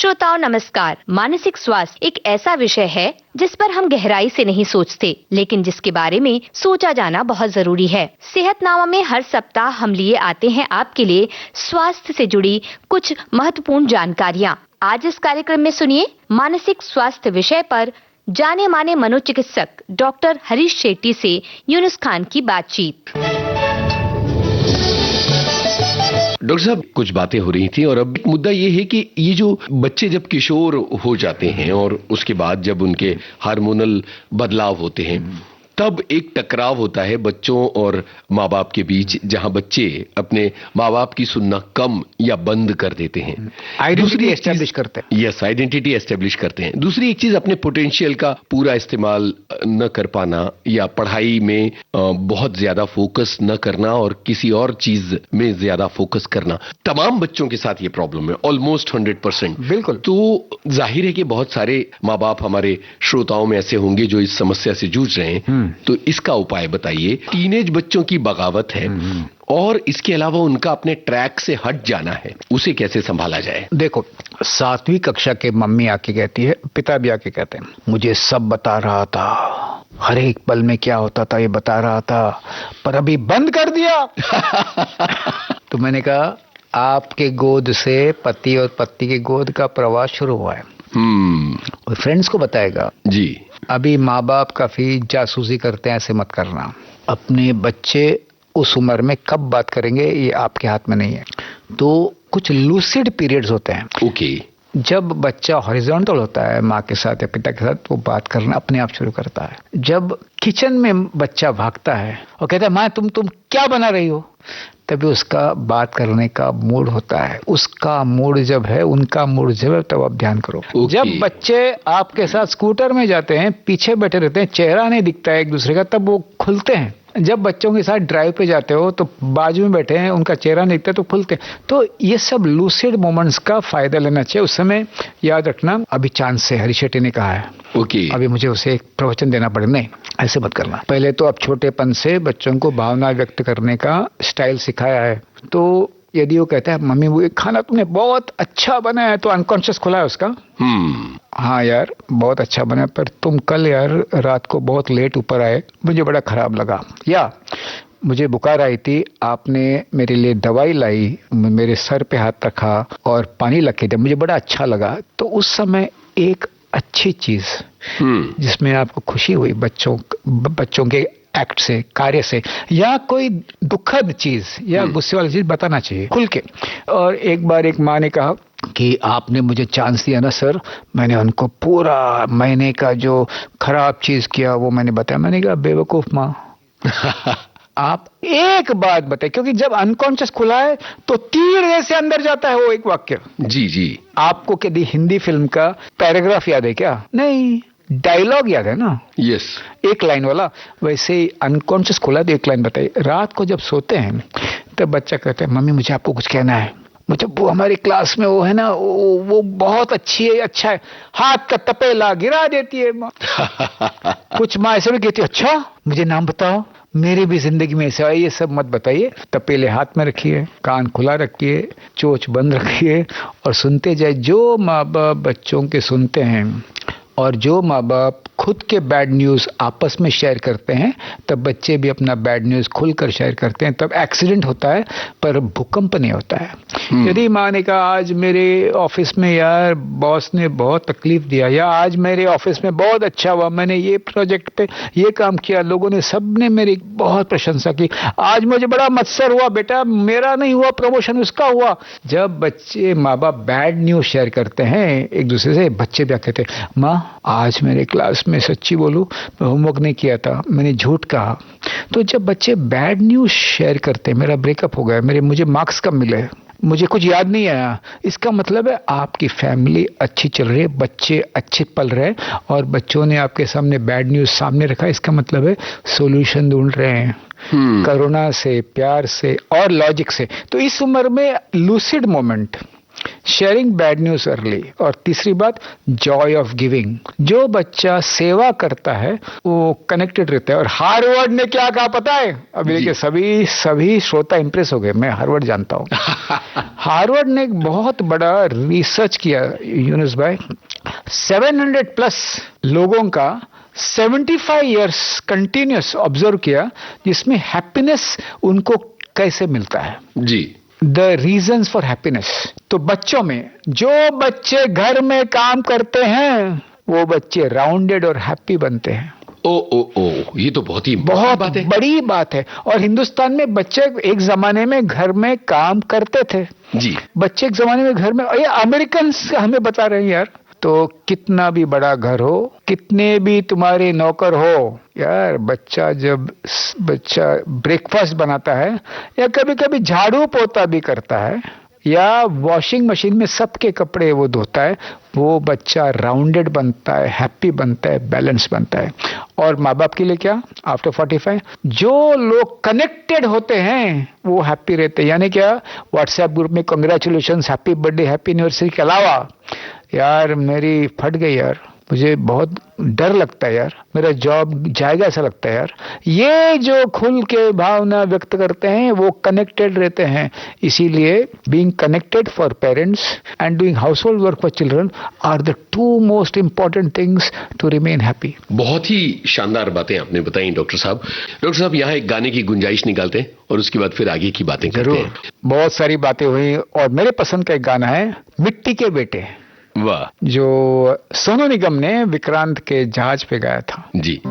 श्रोताओं नमस्कार। मानसिक स्वास्थ्य एक ऐसा विषय है जिस पर हम गहराई से नहीं सोचते, लेकिन जिसके बारे में सोचा जाना बहुत जरूरी है। सेहतनामा में हर सप्ताह हम लिए आते हैं आपके लिए स्वास्थ्य से जुड़ी कुछ महत्वपूर्ण जानकारियाँ। आज इस कार्यक्रम में सुनिए मानसिक स्वास्थ्य विषय पर जाने माने मनोचिकित्सक डॉक्टर हरीश शेट्टी से यूनुस खान की बातचीत। डॉक्टर साहब, कुछ बातें हो रही थी और अब मुद्दा ये है कि ये जो बच्चे जब किशोर हो जाते हैं और उसके बाद जब उनके हार्मोनल बदलाव होते हैं, तब एक टकराव होता है बच्चों और माँ बाप के बीच, जहां बच्चे अपने माँ बाप की सुनना कम या बंद कर देते हैं, आइडेंटिटी एस्टेब्लिश करते हैं। यस, आइडेंटिटी एस्टेब्लिश करते हैं। दूसरी एक चीज, अपने पोटेंशियल का पूरा इस्तेमाल न कर पाना या पढ़ाई में बहुत ज्यादा फोकस न करना और किसी और चीज में ज्यादा फोकस करना। तमाम बच्चों के साथ ये प्रॉब्लम है, ऑलमोस्ट 100%। बिल्कुल। तो जाहिर है कि बहुत सारे माँ बाप हमारे श्रोताओं में ऐसे होंगे जो इस समस्या से जूझ रहे हैं। तो इसका उपाय बताइए। टीनेज बच्चों की बगावत है और इसके अलावा उनका अपने ट्रैक से हट जाना है, उसे कैसे संभाला जाए? देखो, 7वीं कक्षा के मम्मी आके कहती है, पिता भी आके कहते हैं, मुझे सब बता रहा था, हर एक पल में क्या होता था ये बता रहा था, पर अभी बंद कर दिया। तो मैंने कहा, आपके गोद से पति और पत्नी के गोद का प्रवास शुरू हुआ है। और फ्रेंड्स को बताएगा जी। अभी माँ बाप काफी जासूसी करते हैं, ऐसे मत करना। अपने बच्चे उस उम्र में कब बात करेंगे ये आपके हाथ में नहीं है। तो कुछ लूसिड पीरियड्स होते हैं। ओके। जब बच्चा हॉरिजॉन्टल होता है माँ के साथ या पिता के साथ, वो बात करना अपने आप शुरू करता है। जब किचन में बच्चा भागता है और कहता है, माँ तुम क्या बना रही हो, तभी उसका बात करने का मूड होता है। उसका मूड जब है, उनका मूड जब है, तब आप ध्यान करो। जब बच्चे आपके साथ स्कूटर में जाते हैं, पीछे बैठे रहते हैं, चेहरा नहीं दिखता है एक दूसरे का, तब वो खुलते हैं। जब बच्चों के साथ ड्राइव पे जाते हो तो बाजू में बैठे हैं, उनका चेहरा नहीं दिखता तो खुलते हैं। तो ये सब लूसिड मोमेंट्स का फायदा लेना चाहिए। उस समय याद रखना, अभी चांस से हरीश शेट्टी ने कहा है, ओके, अभी मुझे उसे एक प्रवचन देना पड़े। नहीं, ऐसे मत करना। पहले तो आप छोटेपन से बच्चों को भावना व्यक्त करने का स्टाइल सिखाया है। तो यदि वो कहता है, मम्मी वो खाना तुमने बहुत अच्छा बनाया है, तो अनकॉन्शियस खुला है उसका। हाँ यार, बहुत अच्छा बना, पर तुम कल यार रात को बहुत लेट ऊपर आए, मुझे बड़ा खराब लगा। या मुझे बुखार आई थी, आपने मेरे लिए दवाई लाई, मेरे सर पे हाथ रखा और पानी लग के दिया, मुझे बड़ा अच्छा लगा। तो उस समय एक अच्छी चीज जिसमें आपको खुशी हुई बच्चों के एक्ट से, कार्य से, या कोई दुखद चीज या गुस्से वाली चीज बताना चाहिए खुल के। और एक बार एक माँ ने कहा कि आपने मुझे चांस दिया ना सर, मैंने उनको पूरा महीने का जो खराब चीज किया वो मैंने बताया। मैंने कहा, बेवकूफ माँ, आप एक बात बताए, क्योंकि जब अनकॉन्शियस खुला है तो तीर जैसे अंदर जाता है वो एक वाक्य। जी जी। आपको कभी हिंदी फिल्म का पैराग्राफ याद है क्या? नहीं, डायलॉग याद है ना? यस, एक लाइन वाला। वैसे ही अनकॉन्शियस खुला तो एक लाइन बताइए। रात को जब सोते हैं तब बच्चा कहता है, मम्मी मुझे आपको कुछ कहना है, मुझे वो हमारी क्लास में वो है ना, वो बहुत अच्छी है, अच्छा है, हाथ का तपेला गिरा देती है माँ। कुछ माँ ऐसे भी कहती है, अच्छा मुझे नाम बताओ, मेरी भी जिंदगी में ऐसा है। ये सब मत बताइए, तपेले हाथ में रखिए, कान खुला रखिए, चोंच बंद रखिए और सुनते जाए। जो माँ बाप बच्चों के सुनते हैं और जो माँ बाप खुद के बैड न्यूज़ आपस में शेयर करते हैं, तब बच्चे भी अपना बैड न्यूज़ खुलकर शेयर करते हैं। तब एक्सीडेंट होता है पर भूकंप नहीं होता है। यदि माँ ने कहा, आज मेरे ऑफिस में यार बॉस ने बहुत तकलीफ दिया, या आज मेरे ऑफिस में बहुत अच्छा हुआ, मैंने ये प्रोजेक्ट पे ये काम किया, लोगों ने सबने मेरी बहुत प्रशंसा की, आज मुझे बड़ा मत्सर हुआ बेटा, मेरा नहीं हुआ प्रमोशन, उसका हुआ। जब बच्चे माँ बाप बैड न्यूज़ शेयर करते हैं एक दूसरे से, बच्चे भी कहते हैं, माँ आज मेरे क्लास में सच्ची बोलूं मैं होमवर्क नहीं किया था, मैंने झूठ कहा। तो जब बच्चे बैड न्यूज़ शेयर करते हैं, मेरा ब्रेकअप हो गया, मुझे मार्क्स कम मिले, मुझे कुछ याद नहीं आया, इसका मतलब है आपकी फैमिली अच्छी चल रही है, बच्चे अच्छे पल रहे, और बच्चों ने आपके सामने बैड न्यूज़ सामने रखा, इसका मतलब है सॉल्यूशन ढूंढ रहे हैं करुणा से, प्यार से और लॉजिक से। तो इस उम्र में lucid moment sharing bad news early, और तीसरी बात जॉय ऑफ गिविंग। जो बच्चा सेवा करता है वो कनेक्टेड रहता है। और हार्वर्ड ने क्या कहा पता है? अभी देखिए सभी श्रोता इंप्रेस हो गए, मैं हार्वर्ड जानता हूँ। हार्वर्ड ने एक बहुत बड़ा रिसर्च किया यूनुस भाई, 700+ लोगों का 75 इयर्स कंटिन्यूस ऑब्जर्व किया, जिसमें हैप्पीनेस उनको कैसे मिलता है जी, द रीजंस फॉर हैप्पीनेस। तो बच्चों में जो बच्चे घर में काम करते हैं वो बच्चे राउंडेड और हैप्पी बनते हैं। ये तो बहुत बड़ी बात है। और हिंदुस्तान में बच्चे एक जमाने में घर में काम करते थे जी, बच्चे एक जमाने में घर में, ये अमेरिकन हमें बता रहे हैं यार। तो कितना भी बड़ा घर हो, कितने भी तुम्हारे नौकर हो यार, जब बच्चा ब्रेकफास्ट बनाता है या कभी कभी झाड़ू पोता भी करता है या वॉशिंग मशीन में सबके कपड़े वो धोता है, वो बच्चा राउंडेड बनता है, हैप्पी बनता है, बैलेंस बनता है। और माँ बाप के लिए क्या, आफ्टर 45 जो लोग कनेक्टेड होते हैं वो हैप्पी रहते हैं। यानी क्या, व्हाट्सएप ग्रुप में congratulations, happy birthday, happy anniversary के अलावा यार मेरी फट गई यार, मुझे बहुत डर लगता है यार, मेरा जॉब जाएगा ऐसा लगता है यार, ये जो खुल के भावना व्यक्त करते हैं वो कनेक्टेड रहते हैं। इसीलिए being connected for parents and doing household work for children are the 2 most important things to remain happy. बहुत ही शानदार बातें आपने बताई डॉक्टर साहब। डॉक्टर साहब, यहाँ एक गाने की गुंजाइश निकालते हैं और उसके बाद फिर आगे की बातें करते हैं। बहुत सारी बातें हुई और मेरे पसंद का एक गाना है मिट्टी के बेटे, वाह, जो सोनू निगम ने विक्रांत के जहाज पे गाया था जी।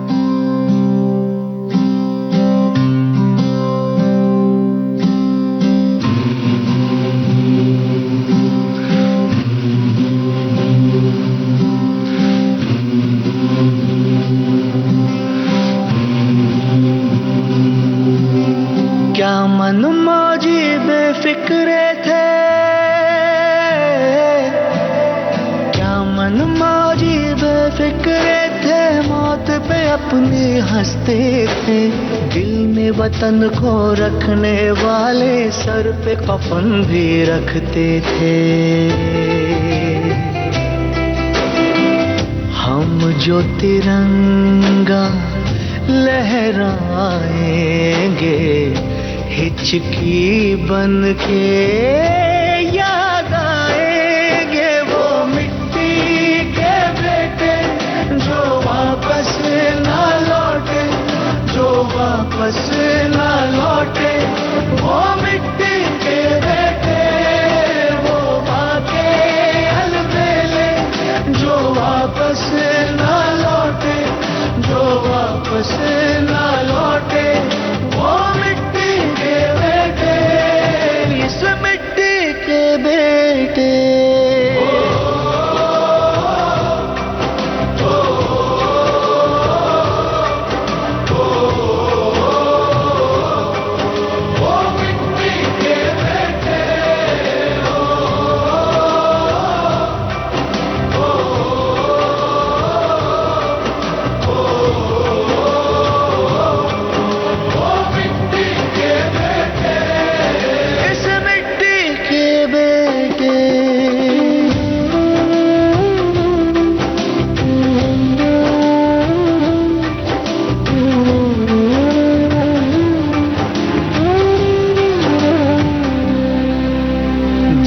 क्या मन मौजी बेफिक्रे थे, मौजी बेफिक्रे थे, मौत पे अपनी हंसते थे, दिल में वतन को रखने वाले सर पे कफन भी रखते थे। हम जो तिरंगा लहराएंगे हिचकी बन के याद आएंगे, वो वापस ना लौटे, वो मिट्टी के बेटे, वो बाके अलबेले, जो वापस ना लौटे, जो वापस ना लौटे, वो मिट्टी के बेटे, इस मिट्टी के बेटे।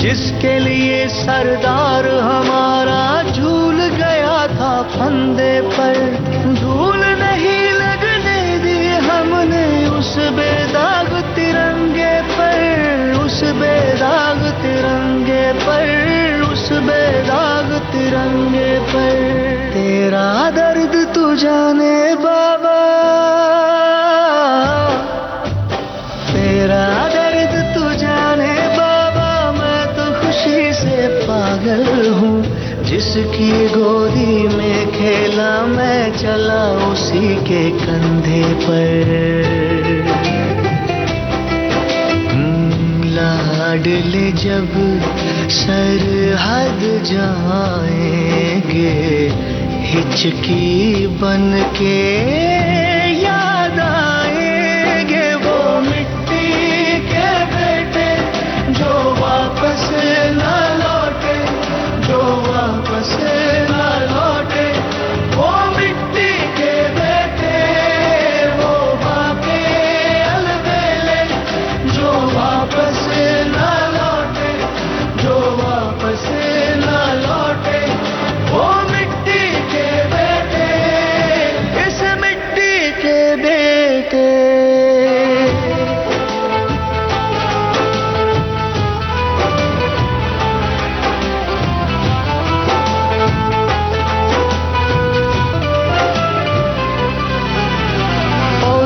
जिसके लिए सरदार हमारा झूल गया था फंदे पर, धूल नहीं लगने दी हमने उस बेदाग तिरंगे पर, उस बेदाग तिरंगे पर, उस बेदाग तिरंगे पर। तेरा दर्द तू जाने बाबा, तेरा दर्द तू जाने बाबा, मैं तो खुशी से पागल हूँ, जिसकी गोदी में खेला मैं चला उसी के कंधे पर। लाडले जब सरहद जाएंगे हिचकी बन के याद आएंगे, वो मिट्टी के बेटे जो वापस ना लौटे। वापस ना लौटे, वो मिट्टी के बेटे, वो बाके अलबेले, जो वापस ना लौटे, जो वापस ना लौटे, वो मिट्टी के बेटे, इस मिट्टी के बेटे।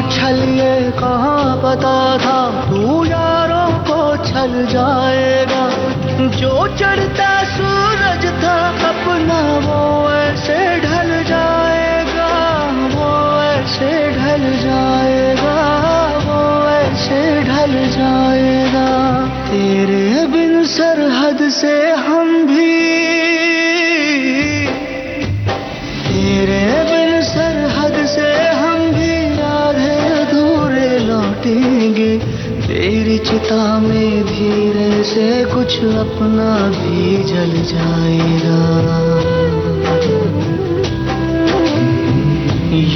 छलिए कहाँ पता था तू यारों को छल जाएगा, जो चढ़ता सूरज था अपना वो ऐसे ढल जाएगा, वो ऐसे ढल जाएगा, वो ऐसे ढल जाएगा। तेरे बिन सरहद से हम भी, तेरे बिन सरहद से हम भी आधे अधूरे लौटेंगे, तेरी चिता में धीरे से कुछ अपना भी जल जाएगा।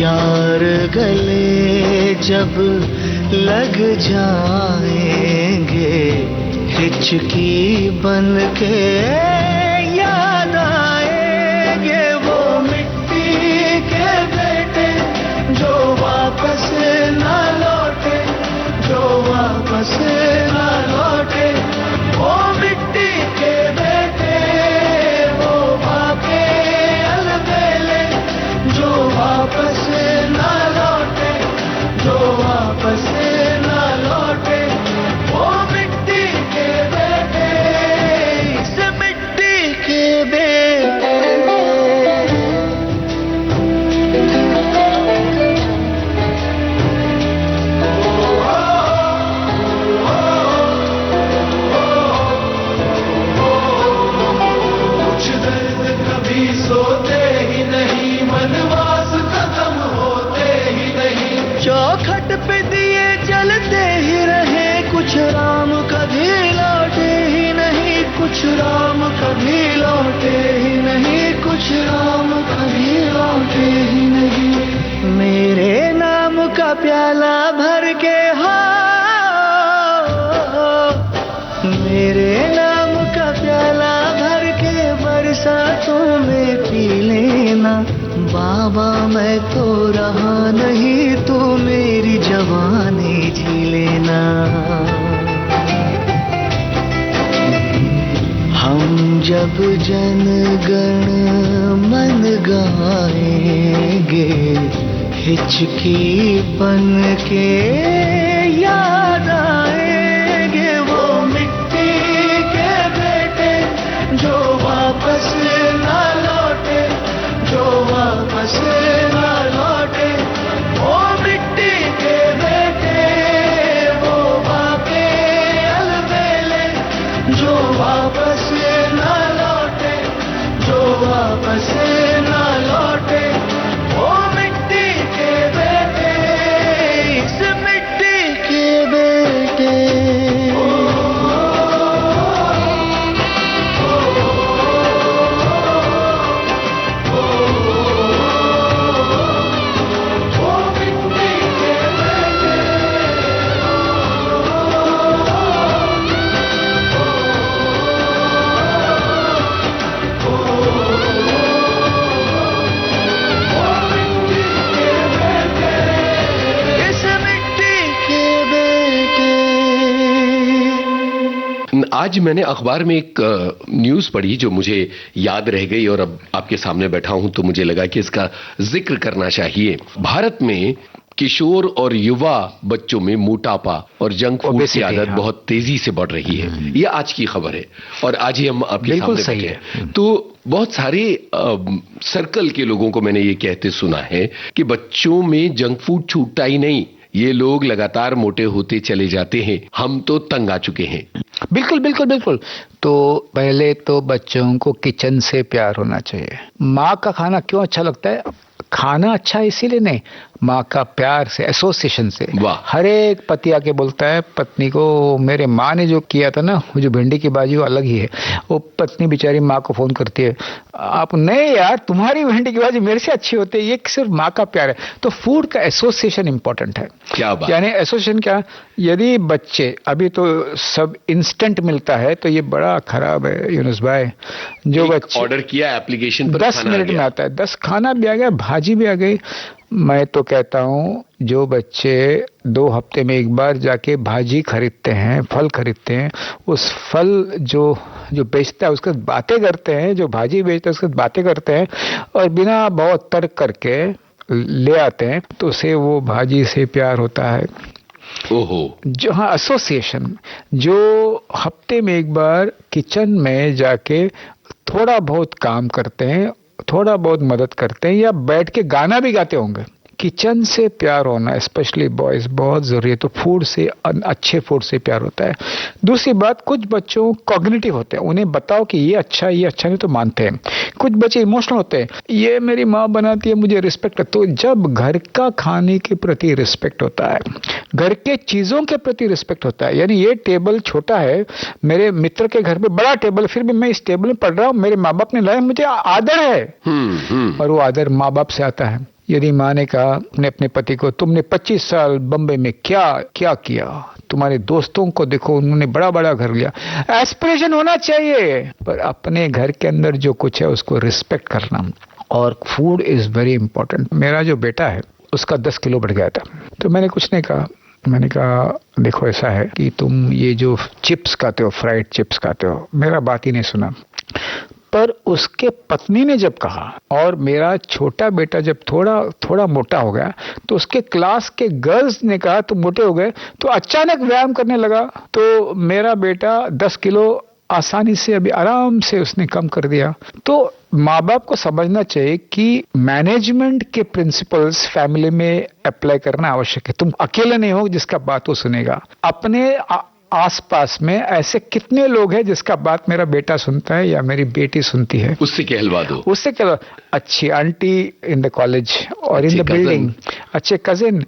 यार गले जब लग जाएंगे, हिचकी बन के याद आएंगे, वो मिट्टी के बेटे, जो वापस ना लौटे, जो वापस ना लौटे, वो मिट्टी के बेटे, वो बाके अलबेले, जो वापस ना लौटे, जो वापस ना लौटे, वो मिट्टी के बेटे, इस मिट्टी के बेटे। सोते ही नहीं, वनवास खत्म होते ही नहीं, चौखट पे दिए जलते ही रहे, कुछ राम कभी लौटे ही नहीं, कुछ राम कभी लौटे ही नहीं, कुछ राम कभी लौटे ही नहीं। मेरे नाम का प्याला भर के हो, मेरे नाम का प्याला भर के बरसातों में पी लेना, बाबा मैं तो रहा नहीं, तू मेरी जवानी जी लेना। हम जब जन गण मन गाएंगे, हिचकी बन के याद आएंगे, वो मिट्टी के बेटे, जो वापस ना लौटे, जो वापस ना लौटे, वो मिट्टी के बेटे, वो बाके अलबेले, जो वापस ना लौटे, जो वापस ना लौटे, वो मिट्टी के बेटे, इस मिट्टी के बेटे। आज मैंने अखबार में एक न्यूज़ पढ़ी जो मुझे याद रह गई और अब आपके सामने बैठा हूं तो मुझे लगा कि इसका जिक्र करना चाहिए। भारत में किशोर और युवा बच्चों में मोटापा और जंक फूड की आदत बहुत तेजी से बढ़ रही है। ये आज की खबर है और आज ही हम आपके सामने बैठे हैं। तो बहुत सारे सर्कल के लोगों को मैंने ये कहते सुना है कि बच्चों में जंक फूड छूटता ही नहीं, ये लोग लगातार मोटे होते चले जाते हैं, हम तो तंग आ चुके हैं। बिल्कुल बिल्कुल बिल्कुल। तो पहले तो बच्चों को किचन से प्यार होना चाहिए। माँ का खाना क्यों अच्छा लगता है? खाना अच्छा इसीलिए नहीं, माँ का प्यार से, एसोसिएशन से। वाह। हर एक पति आके बोलता है पत्नी को, मेरे माँ ने जो किया था ना, वो जो भिंडी की भाजी वो अलग ही है। वो पत्नी बेचारी माँ को फोन करती है, आप नहीं यार, तुम्हारी भिंडी की भाजी मेरे से अच्छी होती है। ये सिर्फ माँ का प्यार है। तो फूड का एसोसिएशन इंपॉर्टेंट है। क्या बात। यानी एसोसिएशन क्या, यदि बच्चे, अभी तो सब इंस्टेंट मिलता है, तो ये बड़ा खराब है यूनुस भाई। जो बच्चे ऑर्डर किया एप्लीकेशन पर 10 मिनट में आता है, 10 खाना भी आ गया, भाजी भी आ गई। मैं तो कहता हूँ जो बच्चे 2 हफ्ते में एक बार जाके भाजी खरीदते हैं, फल खरीदते हैं, उस फल जो बेचता है उसके बातें करते हैं, जो भाजी बेचता है उसके बातें करते हैं, और बिना बहुत तर्क करके ले आते हैं, तो उसे वो भाजी से प्यार होता है। ओहो। जो हाँ, एसोसिएशन, जो हफ्ते में एक बार किचन में जाके थोड़ा बहुत काम करते हैं, थोड़ा बहुत मदद करते हैं, या बैठ के गाना भी गाते होंगे। किचन से प्यार होना, स्पेशली बॉयज, बहुत जरूरी है। तो फूड से, अच्छे फूड से प्यार होता है। दूसरी बात, कुछ बच्चों कॉग्निटिव होते हैं, उन्हें बताओ कि ये अच्छा नहीं तो मानते हैं। कुछ बच्चे इमोशनल होते हैं, ये मेरी माँ बनाती है, मुझे रिस्पेक्ट है। तो जब घर का खाने के प्रति रिस्पेक्ट होता है, घर के चीजों के प्रति रिस्पेक्ट होता है, यानी ये टेबल छोटा है, मेरे मित्र के घर पे बड़ा टेबल, फिर भी मैं इस टेबल में पढ़ रहा हूँ, मेरे माँ बाप ने लाया, मुझे आदर है। और वो आदर माँ बाप से आता है। यदि माँ ने कहा अपने पति को, तुमने 25 साल बम्बई में क्या किया, तुम्हारे दोस्तों को देखो, उन्होंने बड़ा घर लिया, एस्पिरेशन होना चाहिए, पर अपने घर के अंदर जो कुछ है उसको रिस्पेक्ट करना। और फूड इज वेरी इंपॉर्टेंट। मेरा जो बेटा है उसका 10 किलो बढ़ गया था, तो मैंने कुछ नहीं कहा। मैंने कहा देखो ऐसा है कि तुम ये जो चिप्स खाते हो, फ्राइड चिप्स खाते हो, मेरा बात ही नहीं सुना। पर उसके पत्नी ने जब कहा, और मेरा छोटा बेटा जब थोड़ा मोटा हो गया, तो उसके क्लास के गर्ल्स ने कहा तुम मोटे हो गए, तो अचानक व्यायाम करने लगा। तो मेरा बेटा 10 किलो आसानी से, अभी आराम से उसने कम कर दिया। तो माँ बाप को समझना चाहिए कि मैनेजमेंट के प्रिंसिपल्स फैमिली में अप्लाई करना आवश्यक है। तुम अकेले नहीं हो जिसका बात वो सुनेगा। अपने आसपास में ऐसे कितने लोग हैं जिसका बात मेरा बेटा सुनता है या मेरी बेटी सुनती है, उससे कहलवा दो। उससे कहलवा, अच्छी आंटी इन द कॉलेज और इन द बिल्डिंग, अच्छे कजिन,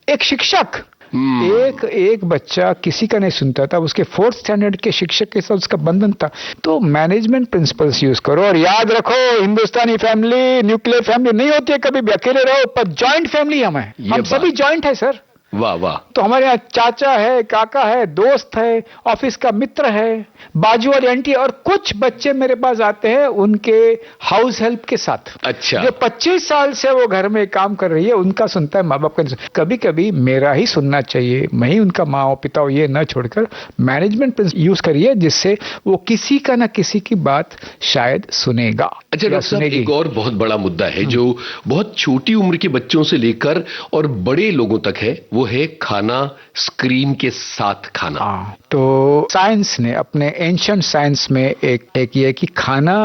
एक शिक्षक। एक बच्चा किसी का नहीं सुनता था, उसके 4th स्टैंडर्ड के शिक्षक के साथ उसका बंधन था। तो मैनेजमेंट प्रिंसिपल्स यूज करो, और याद रखो हिंदुस्तानी फैमिली न्यूक्लियर फैमिली नहीं होती है, कभी भी अकेले रहो, पर जॉइंट फैमिली हम सभी जॉइंट है सर। वाह वाह। तो हमारे यहाँ चाचा है, काका है, दोस्त है, ऑफिस का मित्र है, बाजू वाली आंटी, और कुछ बच्चे मेरे पास आते हैं उनके हाउस हेल्प के साथ। अच्छा। जो 25 साल से वो घर में काम कर रही है, उनका सुनता है, माँ बाप का। कभी कभी मेरा ही सुनना चाहिए, मैं ही उनका माँ और पिता, ये न छोड़कर मैनेजमेंट यूज करिए, जिससे वो किसी का ना किसी की बात शायद सुनेगा। अच्छा डॉक्टर साहब, एक और बहुत बड़ा मुद्दा है जो बहुत छोटी उम्र के बच्चों से लेकर और बड़े लोगों तक है, वो है खाना स्क्रीन के साथ खाना। तो साइंस ने, अपने एंशिएंट साइंस में एक ये कि खाना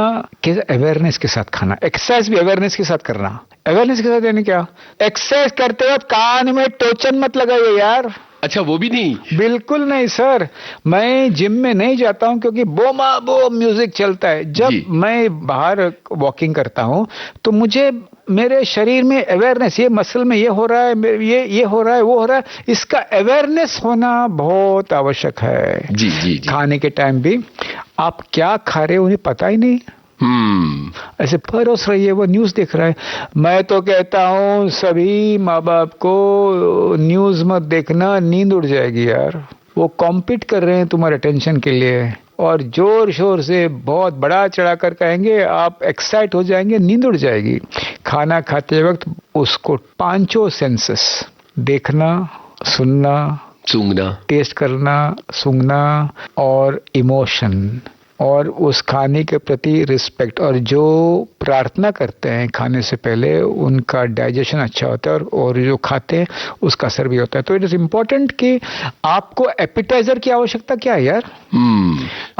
के अवेयरनेस के साथ खाना, एक्सरसाइज भी अवेयरनेस के साथ करना। अवेयरनेस के साथ यानी क्या, एक्सरसाइज करते वक्त कान में टोचन मत लगाइए यार। अच्छा, वो भी नहीं? बिल्कुल नहीं सर, मैं जिम में नहीं जाता हूं क्योंकि बो म्यूजिक चलता है। जब मैं बाहर वॉकिंग करता हूं तो मुझे मेरे शरीर में अवेयरनेस, ये मसल में ये हो रहा है, ये हो रहा है, वो हो रहा है, इसका अवेयरनेस होना बहुत आवश्यक है। जी। खाने के टाइम भी आप क्या खा रहे हो उन्हें पता ही नहीं, ऐसे परोस रही है, वो न्यूज देख रहा है। मैं तो कहता हूं सभी माँ बाप को न्यूज मत देखना, नींद उड़ जाएगी यार। वो कॉम्पीट कर रहे हैं तुम्हारे अटेंशन के लिए, और जोर शोर से बहुत बड़ा चढ़ा कर कहेंगे, आप एक्साइट हो जाएंगे, नींद उड़ जाएगी। खाना खाते वक्त उसको 5 सेंसेस, देखना, सुनना, सूंघना, टेस्ट करना, सूंघना, और इमोशन, और उस खाने के प्रति रिस्पेक्ट, और जो प्रार्थना करते हैं खाने से पहले उनका डाइजेशन अच्छा होता है, और जो खाते हैं उसका असर भी होता है। तो इट इज इम्पोर्टेंट कि आपको एपिटाइजर की आवश्यकता क्या है यार?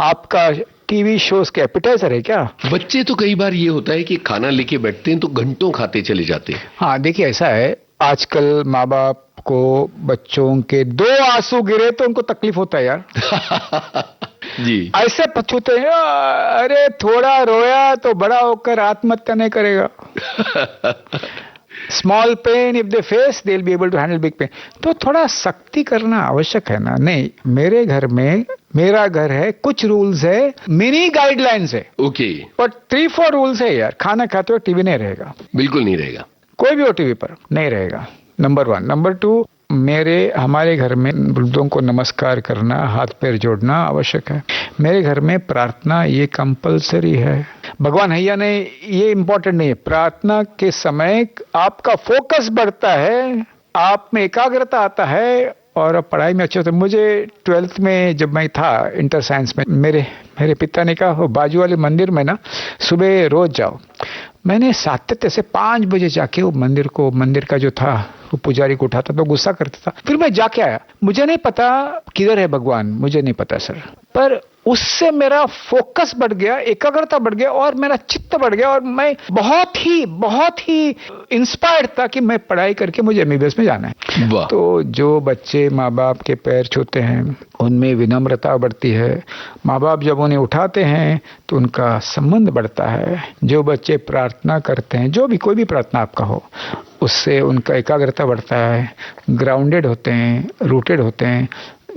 आपका टीवी शोज के एपिटाइजर है क्या? बच्चे तो कई बार ये होता है कि खाना लेके बैठते हैं तो घंटों खाते चले जाते हैं। हाँ देखिए, ऐसा है आजकल माँ बाप को बच्चों के 2 आंसू गिरे तो उनको तकलीफ होता है यार। जी, ऐसे पछूते हैं, अरे थोड़ा रोया तो बड़ा होकर आत्महत्या नहीं करेगा। Small pain if they face they will be able to handle big pain. तो थोड़ा सख्ती करना आवश्यक है ना। नहीं, मेरे घर में, मेरा घर है, कुछ रूल्स है, मिनी गाइडलाइंस है, ओके। पर 3-4 रूल्स है यार। खाना खाते हुए टीवी नहीं रहेगा, बिल्कुल नहीं रहेगा, कोई भी हो टीवी पर नहीं रहेगा, नंबर 1। नंबर 2, हमारे घर में वृद्धों को नमस्कार करना, हाथ पैर जोड़ना आवश्यक है। मेरे घर में प्रार्थना ये कंपलसरी है। भगवान हैया ने, ये इंपॉर्टेंट नहीं है। प्रार्थना के समय आपका फोकस बढ़ता है, आप में एकाग्रता आता है और पढ़ाई में अच्छे होते। मुझे 12th में जब मैं था इंटर साइंस में, मेरे पिता ने कहा, बाजू वाले मंदिर में ना सुबह रोज जाओ। मैंने सातत्य से 5 बजे जाके वो मंदिर का जो था वो पुजारी को उठाता तो गुस्सा करता था। फिर मैं जाके आया, मुझे नहीं पता किधर है भगवान, मुझे नहीं पता सर, पर उससे मेरा फोकस बढ़ गया, एकाग्रता बढ़ गया और मेरा चित्त बढ़ गया और मैं बहुत ही इंस्पायर्ड था कि मैं पढ़ाई करके मुझे एमबीबीएस में जाना है। तो जो बच्चे माँ बाप के पैर छूते हैं उनमें विनम्रता बढ़ती है। माँ बाप जब उन्हें उठाते हैं तो उनका संबंध बढ़ता है। जो बच्चे प्रार्थना करते हैं, जो भी कोई भी प्रार्थना आपका हो, उससे उनका एकाग्रता बढ़ता है, ग्राउंडेड होते हैं, रूटेड होते हैं।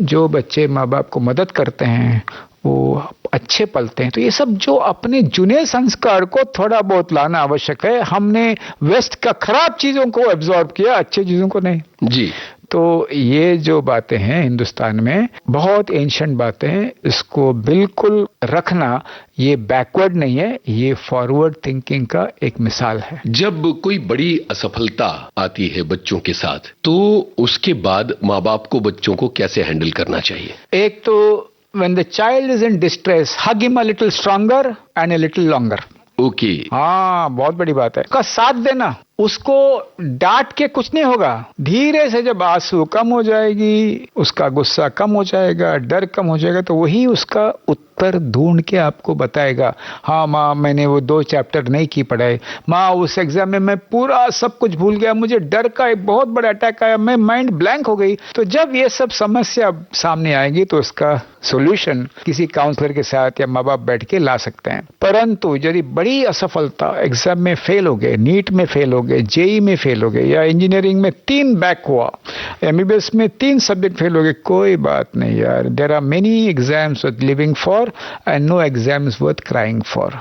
जो बच्चे माँ बाप को मदद करते हैं वो अच्छे पलते हैं। तो ये सब जो अपने जुने संस्कार को थोड़ा बहुत लाना आवश्यक है। हमने वेस्ट का खराब चीजों को एब्जॉर्ब किया, अच्छी चीजों को नहीं जी। तो ये जो बातें हैं हिंदुस्तान में, बहुत एंशिएंट बातें हैं, इसको बिल्कुल रखना ये बैकवर्ड नहीं है, ये फॉरवर्ड थिंकिंग का एक मिसाल है। जब कोई बड़ी असफलता आती है बच्चों के साथ, तो उसके बाद माँ बाप को बच्चों को कैसे हैंडल करना चाहिए? एक तो when the child is in distress, hug him a little stronger and a little longer. Okay. हाँ, बहुत बड़ी बात है। उसका साथ देना, उसको डांट के कुछ नहीं होगा। धीरे से जब आंसू कम हो जाएगी, उसका गुस्सा कम हो जाएगा, डर कम हो जाएगा, तो वही उसका उत्तर ढूंढ के आपको बताएगा। हाँ माँ, मैंने वो 2 चैप्टर नहीं की पढ़ाई। माँ, उस एग्जाम में मैं पूरा सब कुछ भूल गया, मुझे डर का एक बहुत बड़ा अटैक आया, मैं माइंड ब्लैंक हो गई। तो जब ये सब समस्या सामने आएगी तो उसका सॉल्यूशन किसी काउंसलर के साथ या माँ बाप बैठ के ला सकते हैं। परंतु यदि बड़ी असफलता, एग्जाम में फेल हो गए, नीट में फेल हो गए, जेई में फेल हो गए, या इंजीनियरिंग में 3 बैक हुआ, एमबीबीएस में 3 सब्जेक्ट फेल हो गए, कोई बात नहीं यार। There are many exams worth living for and no exams worth crying for.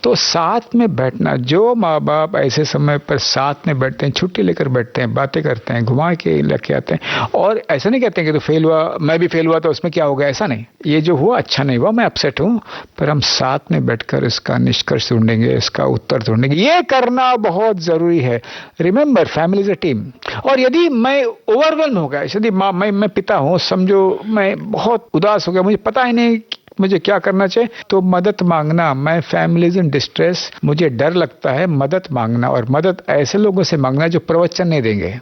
तो साथ में बैठना, जो माँ बाप ऐसे समय पर साथ में बैठते हैं, छुट्टी लेकर बैठते हैं, बातें करते हैं, घुमा के लेके आते हैं, और ऐसा नहीं कहते हैं कि तो फेल हुआ, मैं भी फेल हुआ तो उसमें क्या हो गया, ऐसा नहीं। ये जो हुआ अच्छा नहीं हुआ, मैं अपसेट हूँ, पर हम साथ में बैठकर इसका निष्कर्ष ढूंढेंगे, इसका उत्तर ढूंढेंगे। ये करना बहुत जरूरी है। Remember, family is a team. और यदि मैं ओवरवेल्म हो गया, यदि मैं पिता हूँ, समझो मैं बहुत उदास हो गया, मुझे पता ही नहीं मुझे क्या करना चाहिए, तो मदद मांगना। मैं फैमिलीज इन डिस्ट्रेस, मुझे डर लगता है, मदद मांगना। और मदद ऐसे लोगों से मांगना जो प्रवचन नहीं देंगे।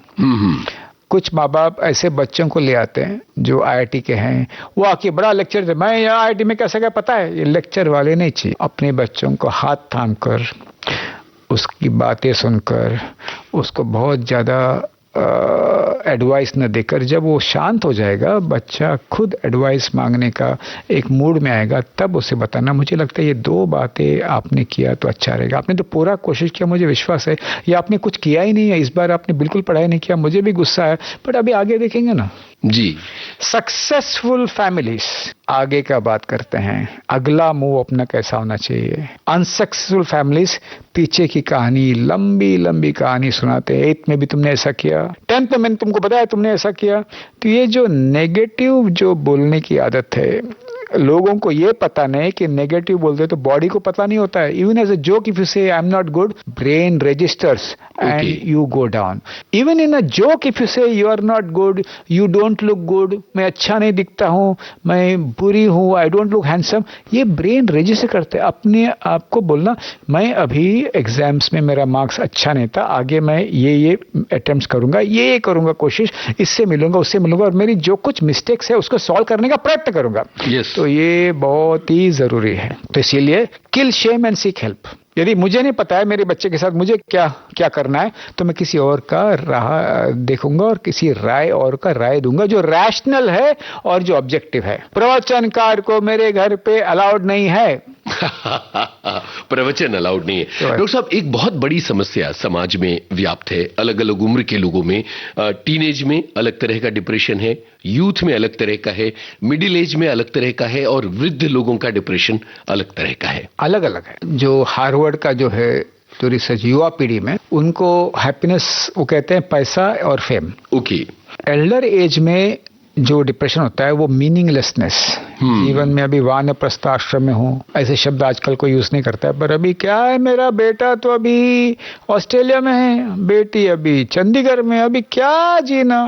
कुछ माँ बाप ऐसे बच्चों को ले आते हैं जो आईआईटी के हैं, वो आके बड़ा लेक्चर दे, मैं यहाँ आईआईटी में कैसे गया पता है। ये लेक्चर वाले नहीं चाहिए। अपने बच्चों को हाथ थाम कर, उसकी बातें सुनकर, उसको बहुत ज्यादा एडवाइस न देकर, जब वो शांत हो जाएगा, बच्चा खुद एडवाइस मांगने का एक मूड में आएगा, तब उसे बताना। मुझे लगता है ये 2 बातें आपने किया तो अच्छा रहेगा। आपने तो पूरा कोशिश किया, मुझे विश्वास है। या आपने कुछ किया ही नहीं है, इस बार आपने बिल्कुल पढ़ाई नहीं किया, मुझे भी गुस्सा है, बट अभी आगे देखेंगे ना जी। सक्सेसफुल फैमिलीज आगे का बात करते हैं, अगला मूव अपना कैसा होना चाहिए। अनसक्सेसफुल फैमिलीज पीछे की कहानी, लंबी लंबी कहानी सुनाते हैं। 8th में भी तुमने ऐसा किया, 10th में मैंने तुमको बताया तुमने ऐसा किया। तो ये जो नेगेटिव जो बोलने की आदत है, लोगों को ये पता नहीं कि नेगेटिव बोलते तो बॉडी को पता नहीं होता है। Even as a joke if you say I am not good, brain registers and you go down. Even in a joke if you say you are not good, you don't look good, मैं अच्छा नहीं दिखता हूँ, मैं बुरी हूँ, I don't look handsome, ये brain register करते हैं। अपने आप को बोलना, मैं अभी एग्जाम्स में मेरा मार्क्स अच्छा नहीं था, आगे मैं ये अटेम्प्ट्स करूंगा, ये करूंगा कोशिश, इससे मिलूंगा, उससे मिलूंगा, और मेरी जो कुछ मिस्टेक्स है उसको सॉल्व करने का प्रयत्न करूंगा। तो ये बहुत ही जरूरी है। तो इसीलिए किल शेम एंड सीक हेल्प। यदि मुझे नहीं पता है मेरे बच्चे के साथ मुझे क्या क्या करना है, तो मैं किसी और का राह देखूंगा और किसी राय और का राय दूंगा जो रैशनल है और जो ऑब्जेक्टिव है। प्रवचनकार को मेरे घर पे अलाउड नहीं है। प्रवचन अलाउड नहीं है। डॉक्टर साहब, एक बहुत बड़ी समस्या समाज में व्याप्त है, अलग अलग उम्र के लोगों में। टीनेज में अलग तरह का डिप्रेशन है, यूथ में अलग तरह का है, मिडिल एज में अलग तरह का है, और वृद्ध लोगों का डिप्रेशन अलग तरह का है। अलग अलग है। जो हार्वर्ड का जो है जो रिसर्च युवा पीढ़ी में, उनको हैप्पीनेस वो कहते हैं पैसा और फेम। ओके। एल्डर एज में जो डिप्रेशन होता है वो मीनिंगलेसनेस। जीवन में अभी वानप्रस्थ आश्रम में हूँ, ऐसे शब्द आजकल कोई यूज नहीं करता है, पर अभी क्या है, मेरा बेटा तो अभी ऑस्ट्रेलिया में है, बेटी अभी चंडीगढ़ में, अभी क्या जीना।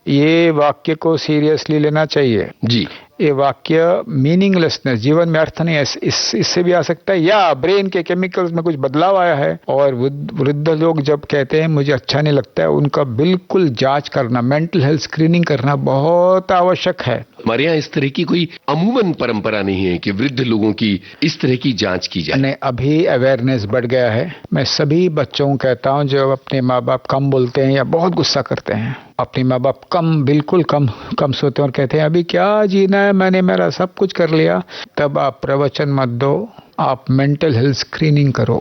ये वाक्य को सीरियसली लेना चाहिए जी। ये वाक्य मीनिंगलेसनेस, जीवन में अर्थ नहीं है, इससे भी आ सकता है, या ब्रेन के केमिकल्स में कुछ बदलाव आया है। और वृद्ध लोग जब कहते हैं मुझे अच्छा नहीं लगता है, उनका बिल्कुल जांच करना, मेंटल हेल्थ स्क्रीनिंग करना बहुत आवश्यक है। हमारे यहाँ इस तरह की कोई अमूमन परंपरा नहीं है कि वृद्ध लोगों की इस तरह की जांच की जाए। नहीं, अभी अवेयरनेस बढ़ गया है। मैं सभी बच्चों को कहता हूँ जो अपने माँ बाप कम बोलते हैं या बहुत गुस्सा करते हैं, अपने माँ बाप बिल्कुल कम सोते हैं और कहते हैं अभी क्या जीना है, मैंने मेरा सब कुछ कर लिया, तब आप प्रवचन मत दो, आप मेंटल हेल्थ स्क्रीनिंग करो।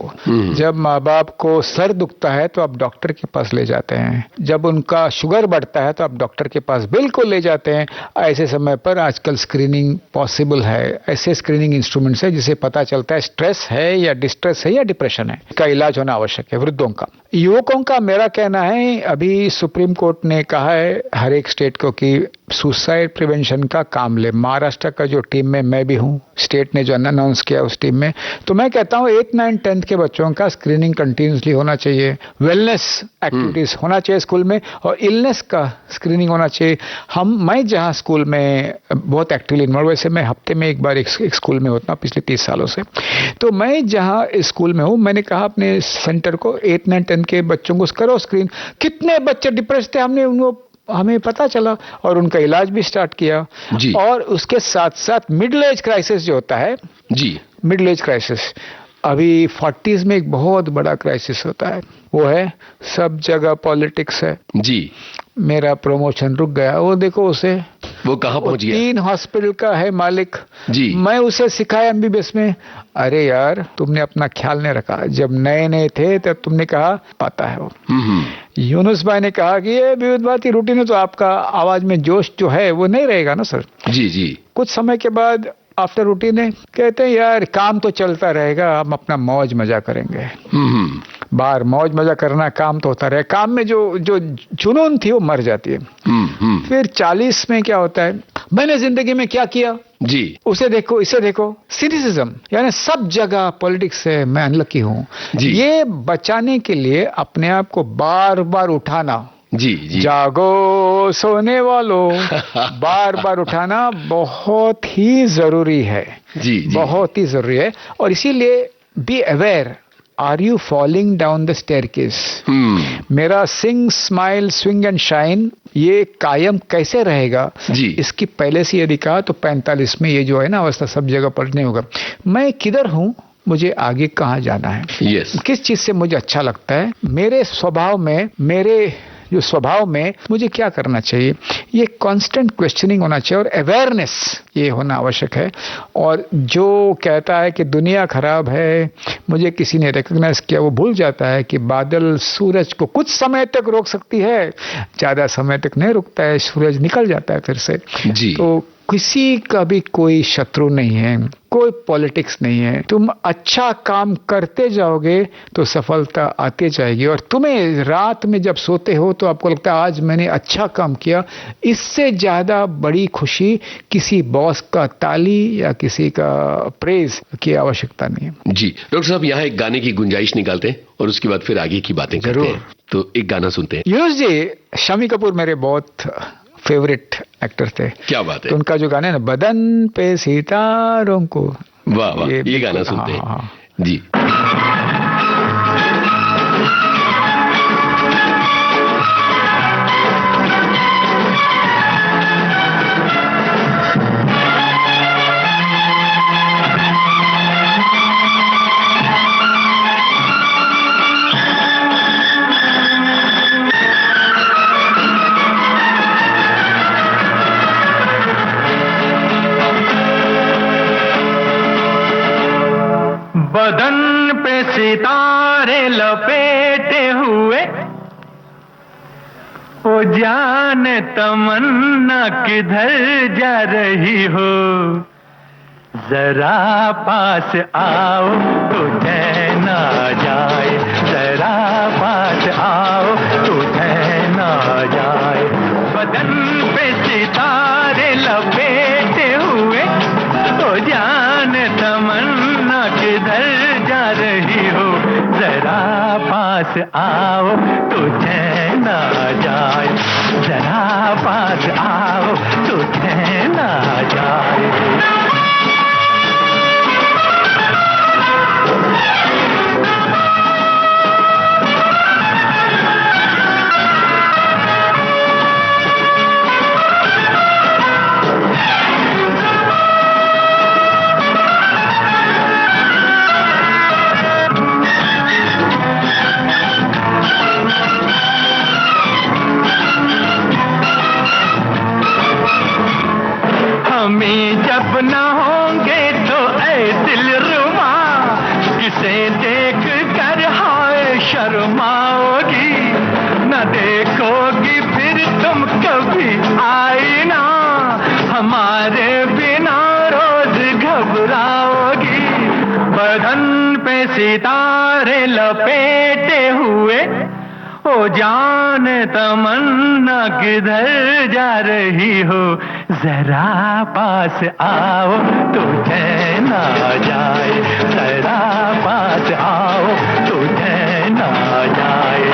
जब माँ बाप को सर दुखता है तो आप डॉक्टर के पास ले जाते हैं, जब उनका शुगर बढ़ता है तो आप डॉक्टर के पास बिल्कुल ले जाते हैं। ऐसे समय पर आजकल स्क्रीनिंग पॉसिबल है, ऐसे स्क्रीनिंग इंस्ट्रूमेंट्स है जिसे पता चलता है स्ट्रेस है या डिस्ट्रेस है या डिप्रेशन है। इसका इलाज होना आवश्यक है वृद्धों का। युवकों का मेरा कहना है, अभी सुप्रीम कोर्ट ने कहा है हर एक स्टेट को कि सुसाइड प्रिवेंशन का काम ले। महाराष्ट्र का जो टीम में मैं भी हूँ, स्टेट ने जो अनाउंस किया उस टीम में, तो मैं कहता हूँ 8, 9, 10th के बच्चों का स्क्रीनिंग कंटिन्यूसली होना चाहिए, वेलनेस एक्टिविटीज होना चाहिए स्कूल में, और इलनेस का स्क्रीनिंग होना चाहिए। मैं जहाँ स्कूल में बहुत एक्टिवली इन्वॉल्व, वैसे मैं हफ्ते में एक बार एक स्कूल में होता हूँ पिछले 30 सालों से, तो मैं जहाँ स्कूल में हूँ, मैंने कहा अपने सेंटर को 8, 9, 10 के बच्चों को करो स्क्रीन। कितने बच्चे डिप्रेस थे, हमें पता चला और उनका इलाज भी स्टार्ट किया जी। और उसके साथ साथ मिडिल एज क्राइसिस जो होता है जी, मिडिल एज क्राइसिस अभी 40s में एक बहुत बड़ा क्राइसिस होता है, वो है सब जगह पॉलिटिक्स है जी। मेरा प्रमोशन रुक गया, वो देखो उसे, वो कहाँ पहुंच गया, 3 हॉस्पिटल का है मालिक जी। मैं उसे सिखाया MBBS में, अरे यार तुमने अपना ख्याल नहीं रखा, जब नए थे तब तुमने कहा पता है वो। यूनुस भाई ने कहा कि ये विविधवादी रूटीन है तो आपका आवाज में जोश जो है वो नहीं रहेगा ना सर जी जी। कुछ समय के बाद आफ्टर रूटीन है, कहते हैं यार काम तो चलता रहेगा, हम अपना मौज मजा करेंगे। बाहर मौज मजा करना, काम तो होता रहे, काम में जो जुनून थी वो मर जाती है। फिर 40 में क्या होता है, मैंने जिंदगी में क्या किया जी, उसे देखो इसे देखो, सिनिसिज्म, यानी सब जगह पॉलिटिक्स है, मैं अनलकी हूँ। ये बचाने के लिए अपने आप को बार बार उठाना जी, जागो सोने वालों, बार बार उठाना बहुत ही जरूरी है जी, बहुत ही जरूरी है। और इसीलिए be aware, are you falling down the staircase. मेरा sing smile swing and shine ये कायम कैसे रहेगा जी, इसकी पहले से यदि कहा तो 45 में ये जो है ना अवस्था सब जगह पलटने होगा। मैं किधर हूँ, मुझे आगे कहाँ जाना है, किस चीज से मुझे अच्छा लगता है, मेरे स्वभाव में, मेरे जो स्वभाव में मुझे क्या करना चाहिए, ये कांस्टेंट क्वेश्चनिंग होना चाहिए और अवेयरनेस ये होना आवश्यक है। और जो कहता है कि दुनिया खराब है, मुझे किसी ने रिकॉग्नाइज किया, वो भूल जाता है कि बादल सूरज को कुछ समय तक रोक सकती है, ज्यादा समय तक नहीं रुकता है, सूरज निकल जाता है फिर से जी। तो किसी का भी कोई शत्रु नहीं है, कोई पॉलिटिक्स नहीं है, तुम अच्छा काम करते जाओगे तो सफलता आती जाएगी। और तुम्हें रात में जब सोते हो तो आपको लगता है आज मैंने अच्छा काम किया, इससे ज्यादा बड़ी खुशी किसी बॉस का ताली या किसी का प्रेज की आवश्यकता नहीं है जी। डॉक्टर साहब, यहाँ एक गाने की गुंजाइश निकालते हैं और उसके बाद फिर आगे की बातें करते हैं, तो एक गाना सुनते हैं। यूनुस जी, शम्मी कपूर मेरे बहुत फेवरेट एक्टर थे। क्या बात है। तो उनका जो गाना है ना, बदन पे सितारों को, वाह वाह, ये गाना सुनते हैं जी। सितारे लपेटे हुए, ओ जाने तमन्ना किधर जा रही हो, जरा पास आओ तो चैन आ जाए, जरा पास आओ तो चैन आ जाए। बदन पे सितारे लपेटे हुए, ओ जाने तमन्ना किधर जा रही हो, जरा पास आओ तो चैन आ जाए, जरा पास आओ तो चैन आ जाए। हमें जब न होंगे तो ऐ दिलरुबा, किसे देख कर हाय शर्माओगी, न देखोगी फिर तुम कभी आईना, हमारे बिना रोज घबराओगी। बदन पे सितारे लपेटे हुए, ओ जाने तमन्ना किधर जा रही हो, जरा पास आओ तो चैन आ जाए, जरा पास आओ तो चैन आ जाए।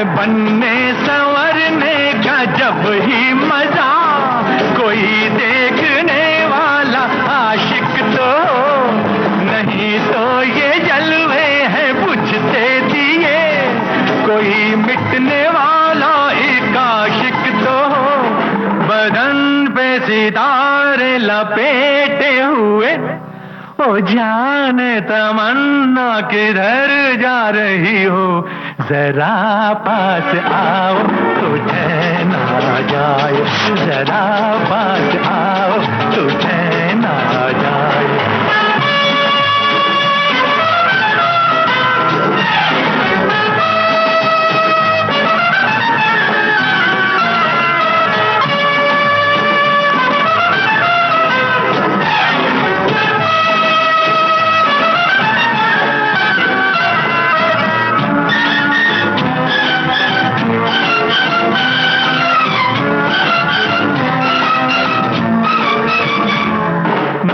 बनने संवरने का जब ही मजा, कोई देखने वाला आशिक तो नहीं, तो ये जलवे हैं बुझते दिए, कोई मिटने वाला एक आशिक तो। बदन पे सितारे लपेटे हुए, ओ जाने तमन्ना किधर जा रही हो, जरा पास आओ तो चैन आ जाए, जरा पास आओ तो चैन आ जाए।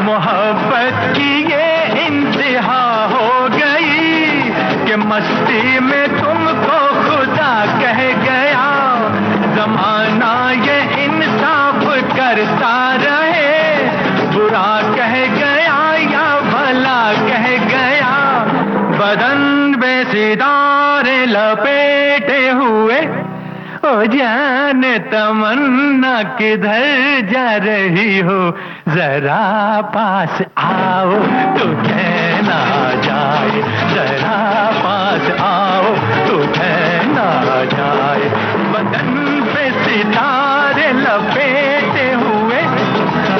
मोहब्बत की ये इंतहा हो गई कि मस्ती में तुमको खुदा कह गया, जमाना ये इंसाफ करता रहे, बुरा कह गया या भला कह गया। बदन में सितारे लपेटे हुए, ओ जाने तमन्ना किधर जा रही हो, जरा पास आओ तो चैन आ जाए, जरा पास आओ तो चैन आ जाए। बदन पे सितारे लपेटे हुए,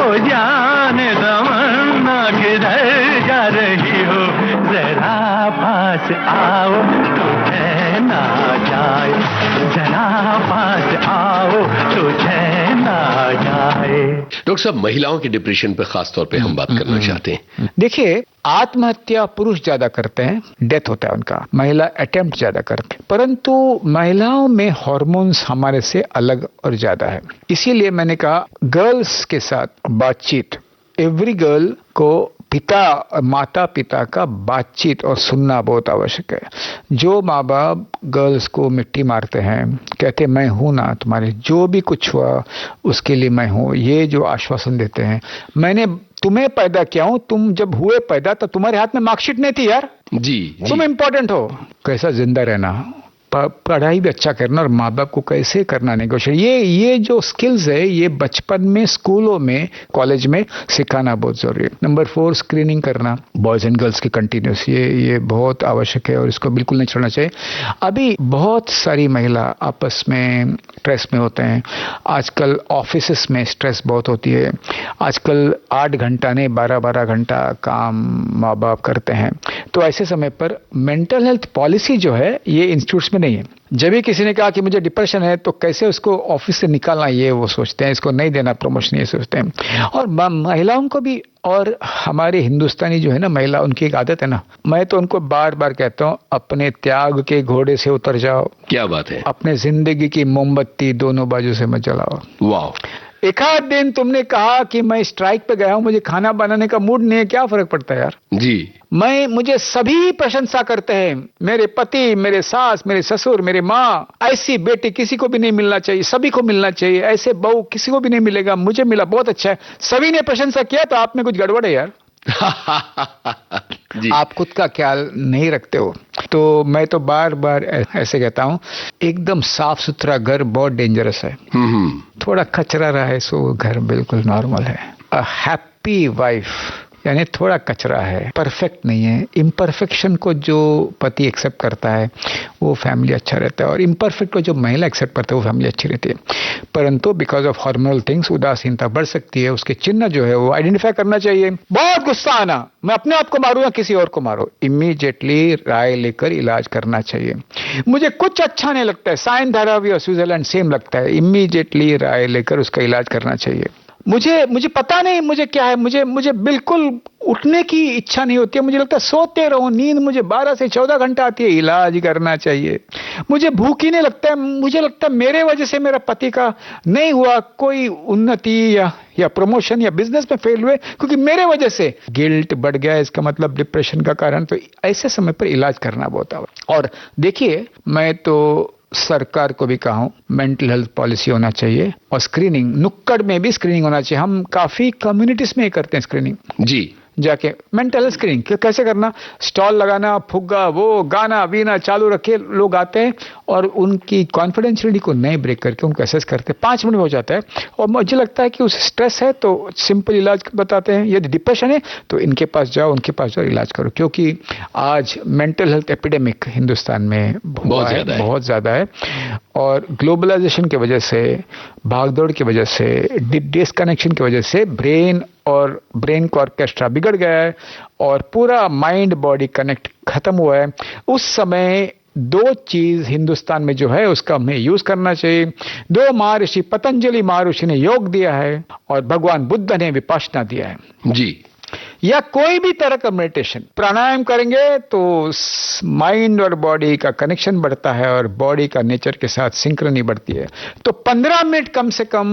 ओ जाने तमन्ना किधर जा रही हो, जरा पास आओ तो चैन आ जाए, जरा पास आओ तो चैन आ जाए। डॉक्टर साहब, महिलाओं के डिप्रेशन पे खास तौर पे हम बात करना चाहते हैं। देखिए, आत्महत्या पुरुष ज्यादा करते हैं, डेथ होता है उनका, महिला अटेम्प्ट ज्यादा करते हैं, परंतु महिलाओं में हार्मोन्स हमारे से अलग और ज्यादा है। इसीलिए मैंने कहा गर्ल्स के साथ बातचीत, एवरी गर्ल को पिता माता पिता का बातचीत और सुनना बहुत आवश्यक है। जो माँ बाप गर्ल्स को मिट्टी मारते हैं, कहते मैं हूं ना तुम्हारे, जो भी कुछ हुआ उसके लिए मैं हूं, ये जो आश्वासन देते हैं, मैंने तुम्हें पैदा किया हूं, तुम जब हुए पैदा तो तुम्हारे हाथ में मार्कशीट नहीं थी यार, जी, तुम इम्पोर्टेंट हो, कैसा जिंदा रहना, पढ़ाई भी अच्छा करना और माँ बाप को कैसे करना नेगोशिएट, ये जो स्किल्स है ये बचपन में स्कूलों में कॉलेज में सिखाना बहुत जरूरी है। नंबर 4 स्क्रीनिंग करना बॉयज एंड गर्ल्स की कंटिन्यूस, ये बहुत आवश्यक है और इसको बिल्कुल नहीं छोड़ना चाहिए। अभी बहुत सारी महिला आपस में स्ट्रेस में होते हैं, आजकल ऑफिस में स्ट्रेस बहुत होती है, आजकल 8 घंटा नहीं 12-12 घंटा काम माँ बाप करते हैं। तो ऐसे समय पर मेंटल हेल्थ पॉलिसी जो है ये इंस्टीट्यूट्स में नहीं है। जब भी किसी ने कहा कि मुझे डिप्रेशन है तो कैसे उसको ऑफिस से निकालना ये वो सोचते हैं, इसको नहीं देना प्रमोशन ये सोचते हैं। और महिलाओं को भी, और हमारे हिंदुस्तानी जो है ना महिला, उनकी एक आदत है ना, मैं तो उनको बार बार कहता हूँ अपने त्याग के घोड़े से उतर जाओ। क्या बात है। अपने जिंदगी की मोमबत्ती दोनों बाजू से मत जलाओ। वाह। एक आध दिन तुमने कहा कि मैं स्ट्राइक पे गया हूं, मुझे खाना बनाने का मूड नहीं है, क्या फर्क पड़ता है यार। जी। मुझे सभी प्रशंसा करते हैं, मेरे पति, मेरे सास, मेरे ससुर, मेरे माँ। ऐसी बेटी किसी को भी नहीं मिलना चाहिए, सभी को मिलना चाहिए। ऐसे बहू किसी को भी नहीं मिलेगा, मुझे मिला, बहुत अच्छा है। सभी ने प्रशंसा किया तो आप में कुछ गड़बड़ है यार। जी। आप खुद का ख्याल नहीं रखते हो। तो मैं तो बार बार ऐसे कहता हूं, एकदम साफ सुथरा घर बहुत डेंजरस है। थोड़ा कचरा रहा है सो घर बिल्कुल नॉर्मल है। अ हैप्पी वाइफ यानी थोड़ा कचरा है, परफेक्ट नहीं है। इम्परफेक्शन को जो पति एक्सेप्ट करता है वो फैमिली अच्छा रहता है, और इम्परफेक्ट को जो महिला एक्सेप्ट करता है वो फैमिली अच्छी रहती है। परंतु बिकॉज ऑफ हार्मोनल थिंग्स उदासीनता बढ़ सकती है, उसके चिन्ह जो है वो आइडेंटिफाई करना चाहिए। बहुत गुस्सा आना, मैं अपने आप को मारूं या किसी और को मारो, इमीडिएटली राय लेकर इलाज करना चाहिए। मुझे कुछ अच्छा नहीं लगता है, साइन धारावी और स्विट्जरलैंड सेम लगता है, इमीडिएटली राय लेकर उसका इलाज करना चाहिए। मुझे पता नहीं मुझे क्या है, मुझे बिल्कुल उठने की इच्छा नहीं होती है, मुझे लगता है सोते रहो, नींद मुझे 12 से 14 घंटा आती है, इलाज करना चाहिए। मुझे भूख ही नहीं लगता है, मुझे लगता है मेरे वजह से मेरा पति का नहीं हुआ कोई उन्नति या प्रमोशन या बिजनेस में फेल हुए, क्योंकि मेरे वजह से गिल्ट बढ़ गया, इसका मतलब डिप्रेशन का कारण। तो ऐसे समय पर इलाज करना बहुत आवश्यक। और देखिए, मैं तो सरकार को भी कहा हूं मेंटल हेल्थ पॉलिसी होना चाहिए, और स्क्रीनिंग, नुक्कड़ में भी स्क्रीनिंग होना चाहिए। हम काफी कम्युनिटीज में करते हैं स्क्रीनिंग। जी। जाके मेंटल हेल्थ स्क्रीनिंग कैसे करना, स्टॉल लगाना, फुग्गा, वो गाना वीना चालू रखे, लोग आते हैं और उनकी कॉन्फिडेंशियलिटी को नहीं ब्रेक करके उनको असेस करते हैं। 5 मिनट में हो जाता है। और मुझे लगता है कि उसे स्ट्रेस है तो सिंपल इलाज बताते हैं, यदि डिप्रेशन है तो इनके पास जाओ, उनके पास जाओ, इलाज करो। क्योंकि आज मेंटल हेल्थ एपिडेमिक हिंदुस्तान में बहुत ज्यादा है, और ग्लोबलाइजेशन की वजह से, भागदौड़ की वजह से, डिस्कनेक्शन की वजह से ब्रेन का ऑर्केस्ट्रा बिगड़ गया है और पूरा माइंड बॉडी कनेक्ट खत्म हुआ है। उस समय 2 चीज हिंदुस्तान में जो है उसका हमें यूज करना चाहिए। 2 महर्षि, पतंजलि महर्षि ने योग दिया है और भगवान बुद्ध ने विपश्यना दिया है। जी। या कोई भी तरह का मेडिटेशन, प्राणायाम करेंगे तो माइंड और बॉडी का कनेक्शन बढ़ता है और बॉडी का नेचर के साथ सिंक्रनी बढ़ती है। तो 15 मिनट कम से कम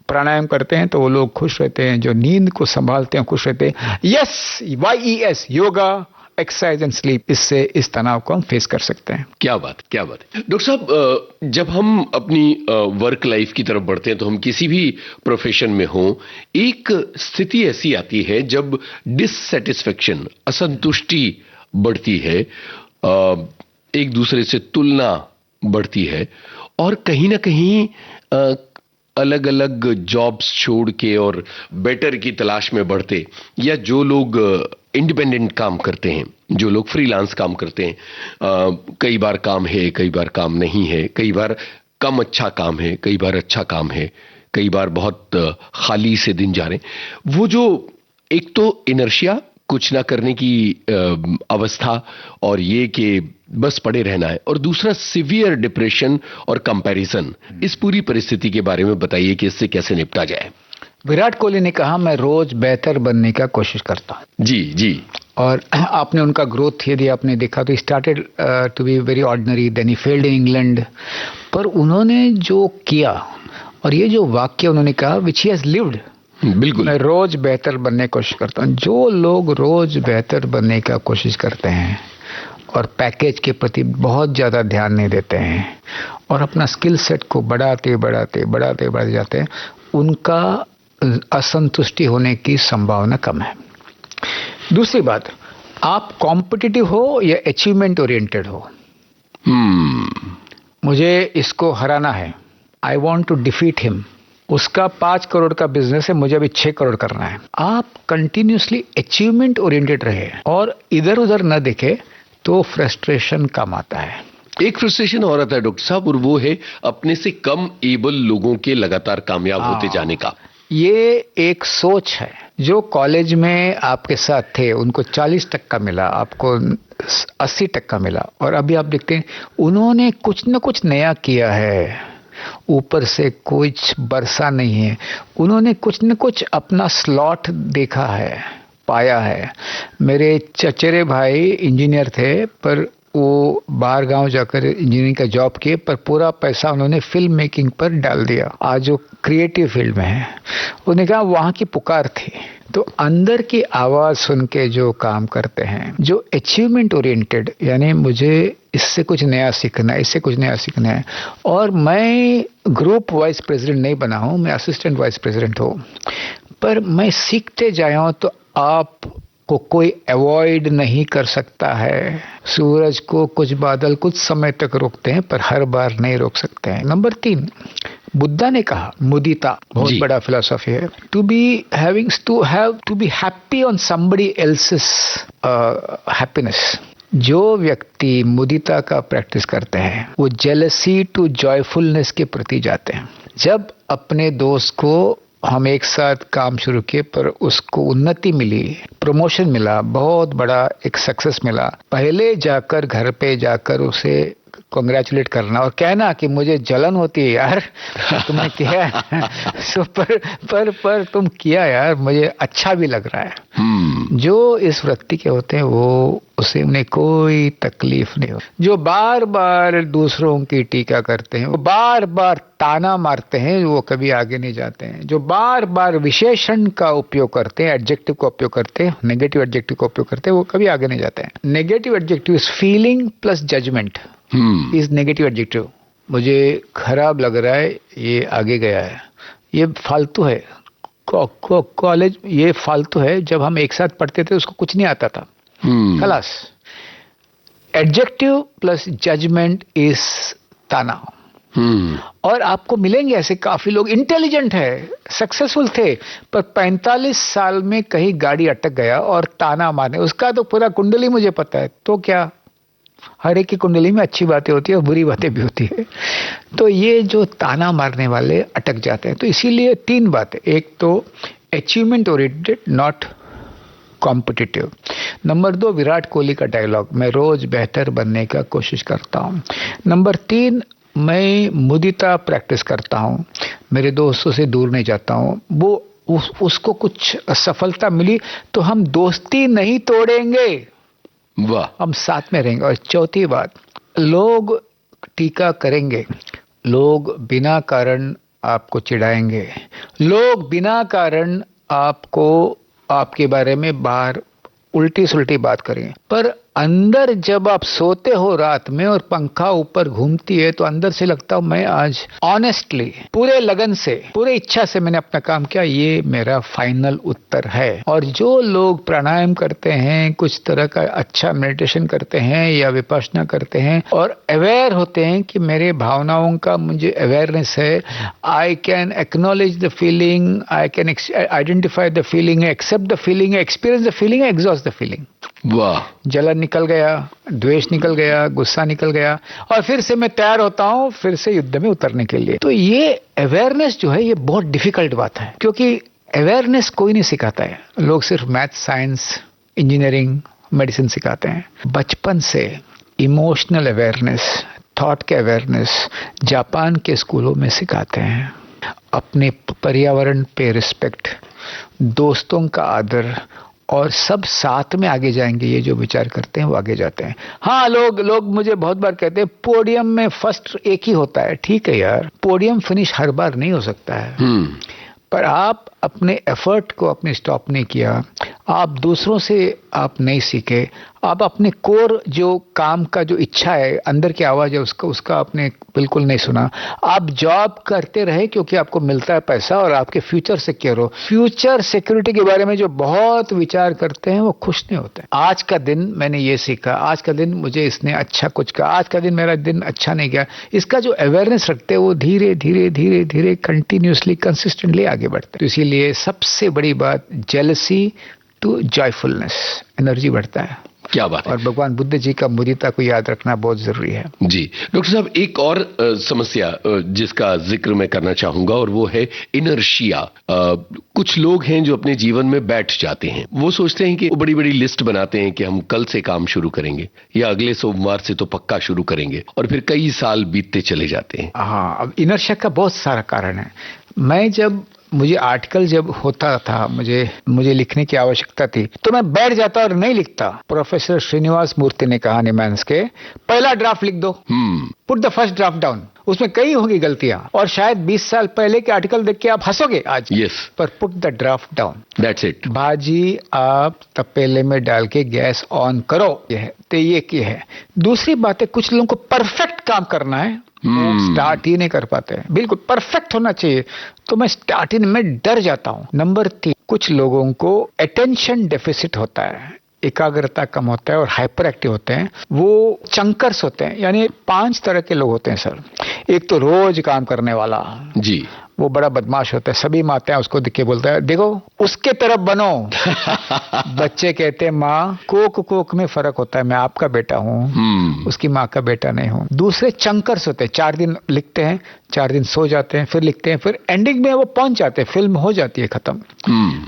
प्राणायाम करते हैं तो वो लोग खुश रहते हैं, जो नींद को संभालते हैं खुश रहते हैं। YES yoga, exercise and sleep, इससे इस तनाव को हम फेस कर सकते हैं। क्या बात है। डॉक्टर साहब, जब हम अपनी वर्क लाइफ की तरफ बढ़ते हैं तो हम किसी भी प्रोफेशन में हों, एक स्थिति ऐसी आती है जब डिससैटिस्फैक्शन, असंतुष्टि बढ़ती है, एक दूसरे से तुलना बढ़ती है, और कहीं ना कहीं अलग अलग जॉब्स छोड़ के और बेटर की तलाश में बढ़ते, या जो लोग इंडिपेंडेंट काम करते हैं, जो लोग फ्रीलांस काम करते हैं, कई बार काम है, कई बार काम नहीं है, कई बार कम अच्छा काम है, कई बार अच्छा काम है, कई बार बहुत खाली से दिन जा रहे हैं। वो जो एक तो इनर्शिया, कुछ ना करने की अवस्था, और ये कि बस पड़े रहना है, और दूसरा सिवियर डिप्रेशन और कंपैरिजन। इस पूरी परिस्थिति के बारे में बताइए कि इससे कैसे निपटा जाए। विराट कोहली ने कहा, मैं रोज बेहतर बनने का कोशिश करता हूं। जी। और आपने उनका ग्रोथ यदि आपने देखा तो started to be very ordinary, then he failed in England, पर उन्होंने जो किया और ये जो वाक्य उन्होंने कहा, विच ही हैज लिव्ड, बिल्कुल, मैं रोज बेहतर बनने की कोशिश करता हूँ। जो लोग रोज बेहतर बनने का कोशिश करते हैं और पैकेज के प्रति बहुत ज़्यादा ध्यान नहीं देते हैं और अपना स्किल सेट को बढ़ाते जाते हैं, उनका असंतुष्टि होने की संभावना कम है। दूसरी बात, आप कॉम्पिटिटिव हो या अचीवमेंट ओरिएंटेड हो, मुझे इसको हराना है, I want to defeat him. उसका 5 करोड़ का बिजनेस है, मुझे अभी 6 करोड़ करना है। आप कंटिन्यूसली अचीवमेंट ओरिएंटेड रहे और इधर उधर न देखे तो फ्रस्ट्रेशन कम आता है। एक फ्रस्ट्रेशन और आता है डॉक्टर साहब, और वो है अपने से कम एबल लोगों के लगातार कामयाब होते जाने का। ये एक सोच है। जो कॉलेज में आपके साथ थे उनको 40% मिला, आपको 80% मिला, और अभी आप देखते हैं उन्होंने कुछ न कुछ नया किया है, ऊपर से कुछ बरसा नहीं है, उन्होंने कुछ न कुछ अपना स्लॉट देखा है, पाया है। मेरे चचेरे भाई इंजीनियर थे, पर वो बाहर गांव जाकर इंजीनियरिंग का जॉब किए, पर पूरा पैसा उन्होंने फिल्म मेकिंग पर डाल दिया। आज वो क्रिएटिव फील्ड में है। उन्होंने कहा वहाँ की पुकार थी। तो अंदर की आवाज सुन के जो काम करते हैं, जो अचीवमेंट ओरिएंटेड, यानी मुझे इससे कुछ नया सीखना है, इससे कुछ नया सीखना है, और मैं ग्रुप वाइस प्रेसिडेंट नहीं बना हूँ, मैं असिस्टेंट वाइस प्रेसिडेंट हूँ, पर मैं सीखते जाया हूँ तो आप को कोई अवॉइड नहीं कर सकता है। सूरज को कुछ बादल कुछ समय तक रोकते हैं, पर हर बार नहीं रोक सकते हैं। नंबर 3, बुद्धा ने कहा, मुदिता बहुत बड़ा फिलॉसफी है, to be happy on somebody else's happiness. जो व्यक्ति मुदिता का प्रैक्टिस करते हैं वो जेलसी टू जॉयफुलनेस के प्रति जाते हैं। जब अपने दोस्त को हम एक साथ काम शुरू किए, पर उसको उन्नति मिली, प्रमोशन मिला, बहुत बड़ा एक सक्सेस मिला, पहले जाकर घर पे जाकर उसे कांग्रेचुलेट करना और कहना कि मुझे जलन होती है यार तुमने किया है सो पर तुम किया यार, मुझे अच्छा भी लग रहा है। जो इस वृत्ति के होते हैं वो उसे उन्हें कोई तकलीफ नहीं हो। जो बार बार दूसरों की टीका करते हैं, वो बार बार ताना मारते हैं, वो कभी आगे नहीं जाते हैं। जो बार बार विशेषण का उपयोग करते हैं, एडजेक्टिव का उपयोग करते हैं, नेगेटिव एडजेक्टिव का उपयोग करते हैं, वो कभी आगे नहीं जाते हैं। Negative adjective is feeling plus judgement is negative adjective. मुझे खराब लग रहा है, ये आगे गया है, ये फालतू है, कॉलेज ये फालतू है। जब हम एक साथ पढ़ते थे उसको कुछ नहीं आता था, खलास। एडजेक्टिव प्लस जजमेंट इज ताना। और आपको मिलेंगे ऐसे काफी लोग, इंटेलिजेंट है, सक्सेसफुल थे, पर 45 साल में कहीं गाड़ी अटक गया और ताना मारने। उसका तो पूरा कुंडली मुझे पता है, तो क्या, हर एक की कुंडली में अच्छी बातें होती है और बुरी बातें भी होती है। तो ये जो ताना मारने वाले अटक जाते हैं। तो इसीलिए 3 बातें, एक तो achievement oriented, not competitive. Number 2, Virat Kohli का डायलॉग, मैं रोज बेहतर बनने का कोशिश करता हूँ। नंबर 3, मैं मुदिता प्रैक्टिस करता हूँ, मेरे दोस्तों से दूर नहीं जाता हूँ। वो उसको कुछ सफलता मिली तो हम दोस्ती नहीं तोड़ेंगे, वाह, हम साथ में रहेंगे। और चौथी बात, लोग टीका करेंगे, लोग बिना कारण आपको चिढ़ाएंगे, लोग बिना कारण आपको आपके बारे में बाहर उल्टी सुल्टी बात करेंगे, पर अंदर जब आप सोते हो रात में और पंखा ऊपर घूमती है तो अंदर से लगता है मैं आज ऑनेस्टली, पूरे लगन से, पूरे इच्छा से मैंने अपना काम किया, ये मेरा फाइनल उत्तर है। और जो लोग प्राणायाम करते हैं, कुछ तरह का अच्छा मेडिटेशन करते हैं या विपश्यना करते हैं और अवेयर होते हैं कि मेरे भावनाओं का मुझे अवेयरनेस है, I can acknowledge the feeling, I can identify the feeling, accept the feeling, experience the feeling, exhaust the feeling. वाह, जलन निकल गया, द्वेष निकल गया, गुस्सा निकल गया, और फिर से मैं तैयार होता हूं फिर से युद्ध में उतरने के लिए। तो ये अवेयरनेस जो है ये बहुत डिफिकल्ट बात है, क्योंकि अवेयरनेस कोई नहीं सिखाता है। लोग सिर्फ मैथ, साइंस, इंजीनियरिंग, मेडिसिन सिखाते हैं। बचपन से इमोशनल अवेयरनेस, थॉट के अवेयरनेस जापान के स्कूलों में सिखाते हैं। अपने पर्यावरण पे रिस्पेक्ट, दोस्तों का आदर, और सब साथ में आगे जाएंगे। ये जो विचार करते हैं वो आगे जाते हैं। हाँ, लोग मुझे बहुत बार कहते हैं पोडियम में फर्स्ट एक ही होता है। ठीक है यार, पोडियम फिनिश हर बार नहीं हो सकता है, पर आप अपने एफर्ट को अपने स्टॉप नहीं किया, आप दूसरों से आप नहीं सीखे, आप अपने कोर जो काम का जो इच्छा है, अंदर की आवाज है, उसका आपने बिल्कुल नहीं सुना। आप जॉब करते रहे क्योंकि आपको मिलता है पैसा और आपके फ्यूचर सिक्योर हो। फ्यूचर सिक्योरिटी के बारे में जो बहुत विचार करते हैं वो खुश नहीं होते। आज का दिन मैंने ये सीखा, आज का दिन मुझे इसने अच्छा कुछ कहा, आज का दिन मेरा दिन अच्छा नहीं गया, इसका जो अवेयरनेस रखते हैं वो धीरे धीरे धीरे धीरे कंटिन्यूअसली कंसिस्टेंटली आगे बढ़ते हैं। तो इसीलिए सबसे बड़ी बात, जेलसी टू जॉयफुलनेस, एनर्जी बढ़ता है। क्या बात है। और भगवान बुद्ध जी का मुदिता को याद रखना बहुत जरूरी है। जी डॉक्टर साहब, एक और समस्या जिसका जिक्र मैं करना चाहूंगा और वो है इनर्शिया। कुछ लोग हैं जो अपने जीवन में बैठ जाते हैं, वो सोचते हैं कि वो बड़ी बड़ी लिस्ट बनाते हैं कि हम कल से काम शुरू करेंगे या अगले सोमवार से तो पक्का शुरू करेंगे, और फिर कई साल बीतते चले जाते हैं। हाँ, अब इनर्शिया का बहुत सारा कारण है। मुझे आर्टिकल जब होता था, मुझे लिखने की आवश्यकता थी, तो मैं बैठ जाता और नहीं लिखता। प्रोफेसर श्रीनिवास मूर्ति ने कहा निमांस के, पहला ड्राफ्ट लिख दो, put the first draft down. उसमें कई होगी गलतियां और शायद 20 साल पहले के आर्टिकल देख के आप हंसोगे आज, पर put the draft down, that's it. भाजी आप तपेले में डाल के गैस ऑन करो, ये है तो ये है। दूसरी बात है, कुछ लोगों को परफेक्ट काम करना है, स्टार्ट ही नहीं कर पाते हैं, बिल्कुल परफेक्ट होना चाहिए, तो मैं स्टार्टिंग में डर जाता हूं। नंबर 3, कुछ लोगों को अटेंशन डेफिसिट होता है, एकाग्रता कम होता है और हाइपर एक्टिव होते हैं, वो चंकर्स होते हैं। यानी 5 तरह के लोग होते हैं सर। एक तो रोज काम करने वाला जी, वो बड़ा बदमाश होता है, सभी माताएं उसको दिख के बोलता है देखो उसके तरफ बनो। बच्चे कहते हैं माँ कोक में फर्क होता है, मैं आपका बेटा हूँ, उसकी माँ का बेटा नहीं हूँ। दूसरे चंकर्स होते हैं, 4 दिन लिखते हैं, 4 दिन सो जाते हैं, फिर लिखते हैं, फिर एंडिंग में वो पहुंच जाते हैं, फिल्म हो जाती है खत्म।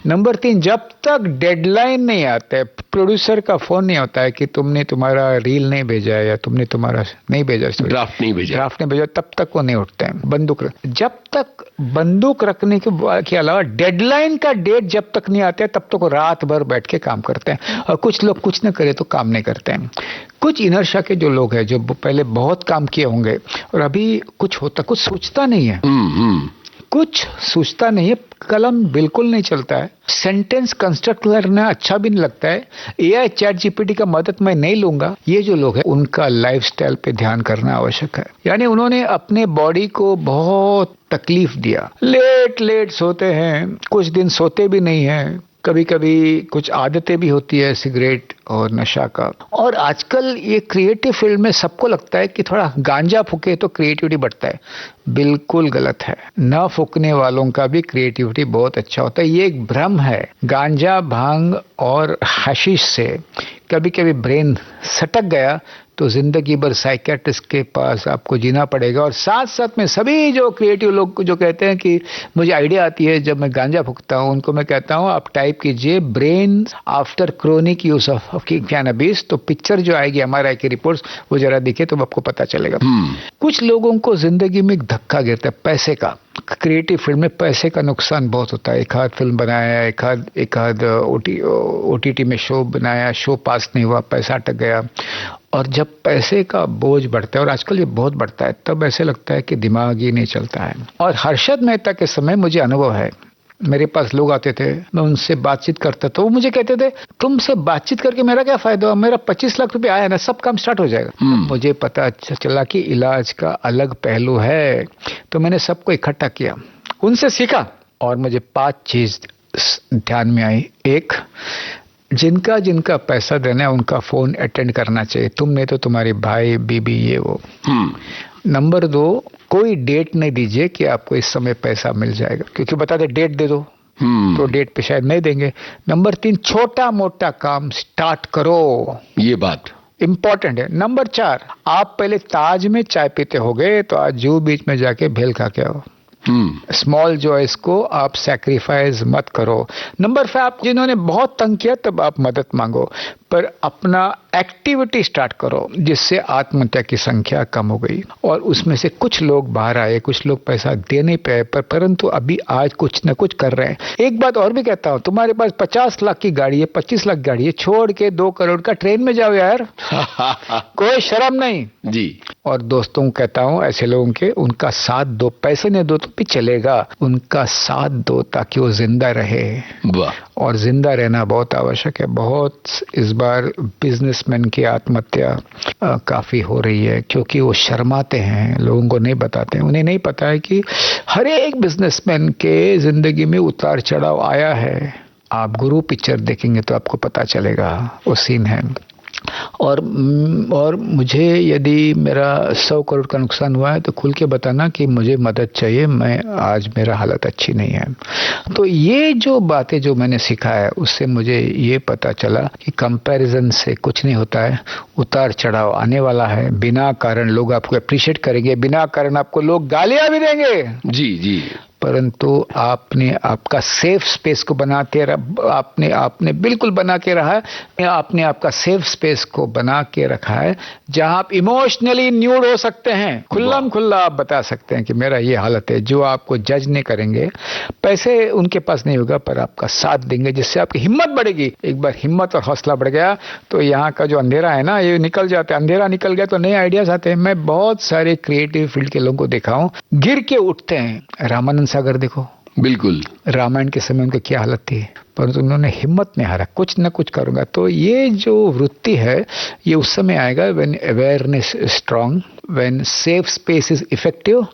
नंबर 3, जब तक डेडलाइन नहीं आता है, प्रोड्यूसर का फोन नहीं होता है कि तुमने तुम्हारा रील नहीं भेजा है या तुमने तुम्हारा नहीं भेजा, ड्राफ्ट नहीं भेजा, तब तक वो नहीं उठते हैं। जब तक बंदूक रखने के अलावा डेडलाइन का डेट जब तक नहीं आते तब तक वो रात भर बैठ के काम करते हैं। और कुछ लोग कुछ न करे तो काम नहीं करते हैं। कुछ इनर्शिया के जो लोग हैं, जो पहले बहुत काम किए होंगे और अभी कुछ सोचता नहीं है, कुछ सोचता नहीं है, कलम बिल्कुल नहीं चलता है, सेंटेंस कंस्ट्रक्ट करना अच्छा भी नहीं लगता है, एआई चैट जीपीटी का मदद मैं नहीं लूंगा। ये जो लोग हैं उनका लाइफस्टाइल पे ध्यान करना आवश्यक है। यानी उन्होंने अपने बॉडी को बहुत तकलीफ दिया, लेट सोते हैं, कुछ दिन सोते भी नहीं है, कभी कभी कुछ आदतें भी होती है सिगरेट और नशा का। और आजकल ये क्रिएटिव फील्ड में सबको लगता है कि थोड़ा गांजा फूके तो क्रिएटिविटी बढ़ता है, बिल्कुल गलत है। न फूकने वालों का भी क्रिएटिविटी बहुत अच्छा होता है, ये एक भ्रम है। गांजा, भांग और हशीश से कभी कभी ब्रेन सटक गया तो जिंदगी भर साइकियाट्रिस्ट के पास आपको जीना पड़ेगा। और साथ साथ में सभी जो क्रिएटिव लोग जो कहते हैं कि मुझे आइडिया आती है जब मैं गांजा फूकता हूं, उनको मैं कहता हूं आप टाइप कीजिए brain after chronic use of cannabis, तो पिक्चर जो आएगी एमआरआई की रिपोर्ट्स वो जरा दिखे तो आपको पता चलेगा। कुछ लोगों को जिंदगी में एक धक्का गिरता है पैसे का। क्रिएटिव फील्ड में पैसे का नुकसान बहुत होता है। एक आध फिल्म बनाया, एक आध ओटीटी में शो बनाया, शो पास नहीं हुआ, पैसा अटक गया। और जब पैसे का बोझ बढ़ता है, और आजकल ये बहुत बढ़ता है, तब ऐसे लगता है कि दिमाग ही नहीं चलता है। और हर्षद मेहता के समय मुझे अनुभव है, मेरे पास लोग आते थे, मैं उनसे बातचीत करता था, वो मुझे कहते थे तुमसे बातचीत करके मेरा क्या फायदा, मेरा 25 लाख रुपए आया ना, सब काम स्टार्ट हो जाएगा। मुझे पता चला कि इलाज का अलग पहलू है, तो मैंने सबको इकट्ठा किया, उनसे सीखा, और मुझे 5 चीज ध्यान में आई। 1, जिनका पैसा देना है उनका फोन अटेंड करना चाहिए, तुम नहीं तो तुम्हारे भाई बीबी ये वो। नंबर 2, कोई डेट नहीं दीजिए कि आपको इस समय पैसा मिल जाएगा, क्योंकि बता दे डेट दे दो तो डेट पे शायद नहीं देंगे। नंबर 3, छोटा मोटा काम स्टार्ट करो, ये बात इंपॉर्टेंट है। नंबर 4, आप पहले ताज में चाय पीते होगे तो आज जूहू बीच में जाके भेल खा के आओ। स्मॉल जॉयस को आप सैक्रिफाइस मत करो। नंबर 5, जिन्होंने बहुत तंग किया तब आप मदद मांगो, पर अपना एक्टिविटी स्टार्ट करो जिससे आत्महत्या की संख्या कम हो गई। और उसमें से कुछ लोग बाहर आए, कुछ लोग पैसा दे नहीं पाए, परंतु अभी आज कुछ न कुछ कर रहे हैं। एक बात और भी कहता हूं, तुम्हारे पास 50 लाख की गाड़ी है, 25 लाख गाड़ी है, छोड़ के 2 करोड़ का ट्रेन में जाओ यार। कोई शर्म नहीं जी। और दोस्तों को कहता हूं ऐसे लोगों के, उनका साथ दो, पैसे नहीं दो तो भी चलेगा, उनका साथ दो ताकि वो जिंदा रहे। वाह। और जिंदा रहना बहुत आवश्यक है। बहुत इस बार बिजनेसमैन की आत्महत्या काफी हो रही है क्योंकि वो शर्माते हैं, लोगों को नहीं बताते हैं। उन्हें नहीं पता है कि हर एक बिजनेसमैन के जिंदगी में उतार चढ़ाव आया है। आप गुरु पिक्चर देखेंगे तो आपको पता चलेगा, वो सीन है। और मुझे यदि मेरा 100 करोड़ का नुकसान हुआ है तो खुल के बताना कि मुझे मदद चाहिए, मैं आज मेरा हालत अच्छी नहीं है। तो ये जो बातें जो मैंने सीखा है उससे मुझे ये पता चला कि कंपैरिजन से कुछ नहीं होता है, उतार चढ़ाव आने वाला है। बिना कारण लोग आपको अप्रिशिएट करेंगे, बिना कारण आपको लोग गालियां भी देंगे। जी जी। परंतु आपने आपका सेफ स्पेस को बनाते आपने बिल्कुल बना के रहा है। आपने आपका सेफ स्पेस को बना के रखा है जहां आप इमोशनली न्यूड हो सकते हैं, खुल्लम खुल्ला आप बता सकते हैं कि मेरा ये हालत है। जो आपको जज नहीं करेंगे, पैसे उनके पास नहीं होगा पर आपका साथ देंगे, जिससे आपकी हिम्मत बढ़ेगी। एक बार हिम्मत और हौसला बढ़ गया तो यहाँ का जो अंधेरा है ना, ये निकल जाता है। अंधेरा निकल गया तो नए आइडियाज आते हैं। मैं बहुत सारे क्रिएटिव फील्ड के लोगों को देखा हूँ, गिर के उठते हैं। रामानंद सागर देखो, बिल्कुल रामायण के समय उनकी क्या हालत थी, परंतु उन्होंने हिम्मत नहीं हारा, कुछ न कुछ करूंगा। तो ये जो वृत्ति है ये उस समय आएगा when awareness is strong, when safe space is effective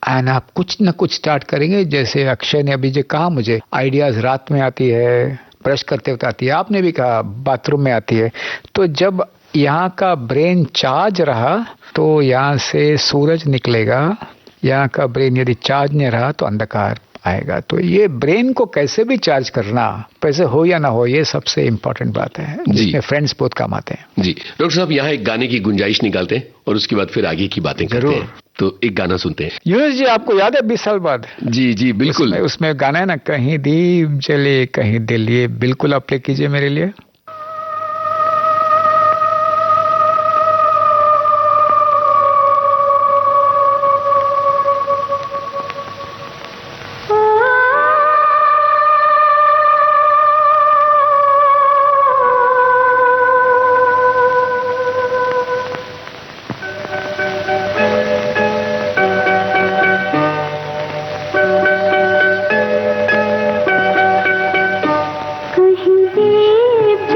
and आप कुछ न कुछ स्टार्ट करेंगे। जैसे अक्षय ने अभी जो कहा, मुझे आइडियाज रात में आती है, ब्रश करते वक्त आती है, आपने भी कहा बाथरूम में आती है। तो जब यहाँ का ब्रेन चार्ज रहा तो यहाँ से सूरज निकलेगा। यहाँ का ब्रेन यदि चार्ज नहीं रहा तो अंधकार आएगा। तो ये ब्रेन को कैसे भी चार्ज करना, पैसे हो या ना हो, ये सबसे इम्पोर्टेंट बात है, जिसमें फ्रेंड्स बहुत काम आते हैं। जी डॉक्टर साहब, यहाँ एक गाने की गुंजाइश निकालते हैं और उसके बाद फिर आगे की बातें करते हैं। तो एक गाना सुनते हैं। यूनुस जी, आपको याद है 20 साल बाद? जी जी बिल्कुल। उसमें गाना है ना, कहीं दीप जले कहीं दिल, ये बिल्कुल आप प्ले कीजिए मेरे लिए। कहीं दीप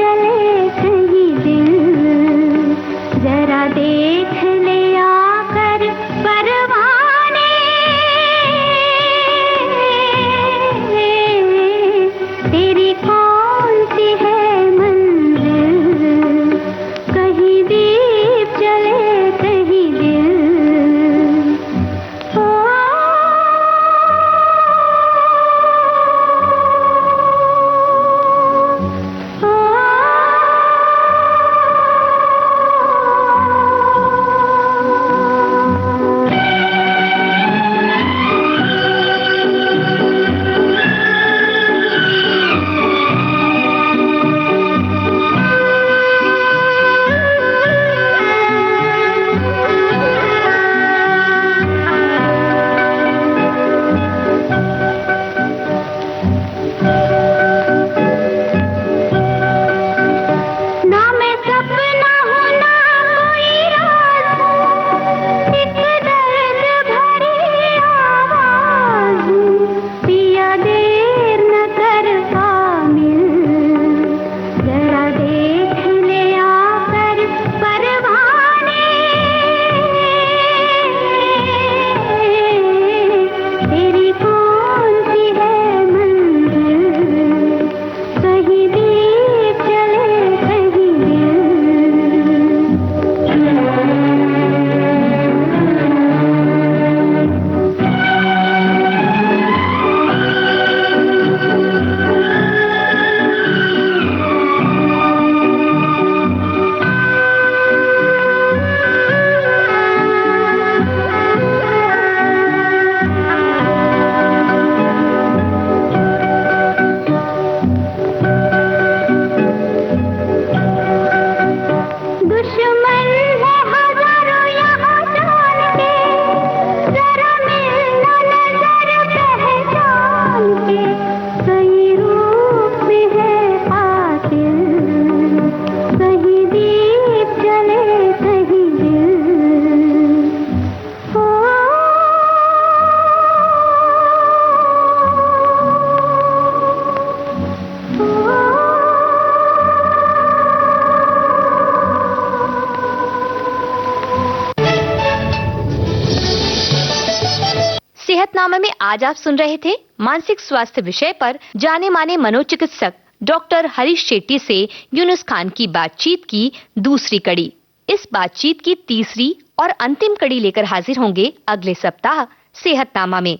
सेहतनामा में आज आप सुन रहे थे मानसिक स्वास्थ्य विषय पर जाने माने मनोचिकित्सक डॉक्टर हरीश शेट्टी से यूनुस खान की बातचीत की दूसरी कड़ी। इस बातचीत की तीसरी और अंतिम कड़ी लेकर हाजिर होंगे अगले सप्ताह सेहतनामा में।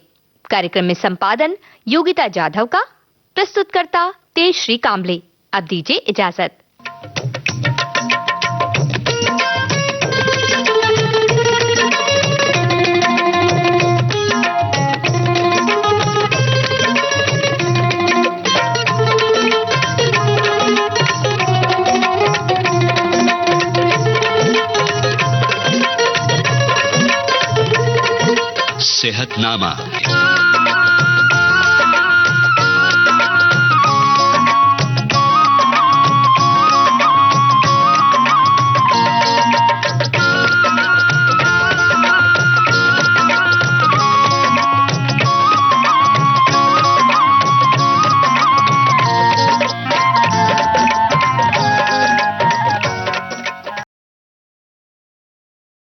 कार्यक्रम में संपादन योगिता जाधव का, प्रस्तुतकर्ता तेजश्री कांबले। अब दीजिए इजाजत। सेहतनामा।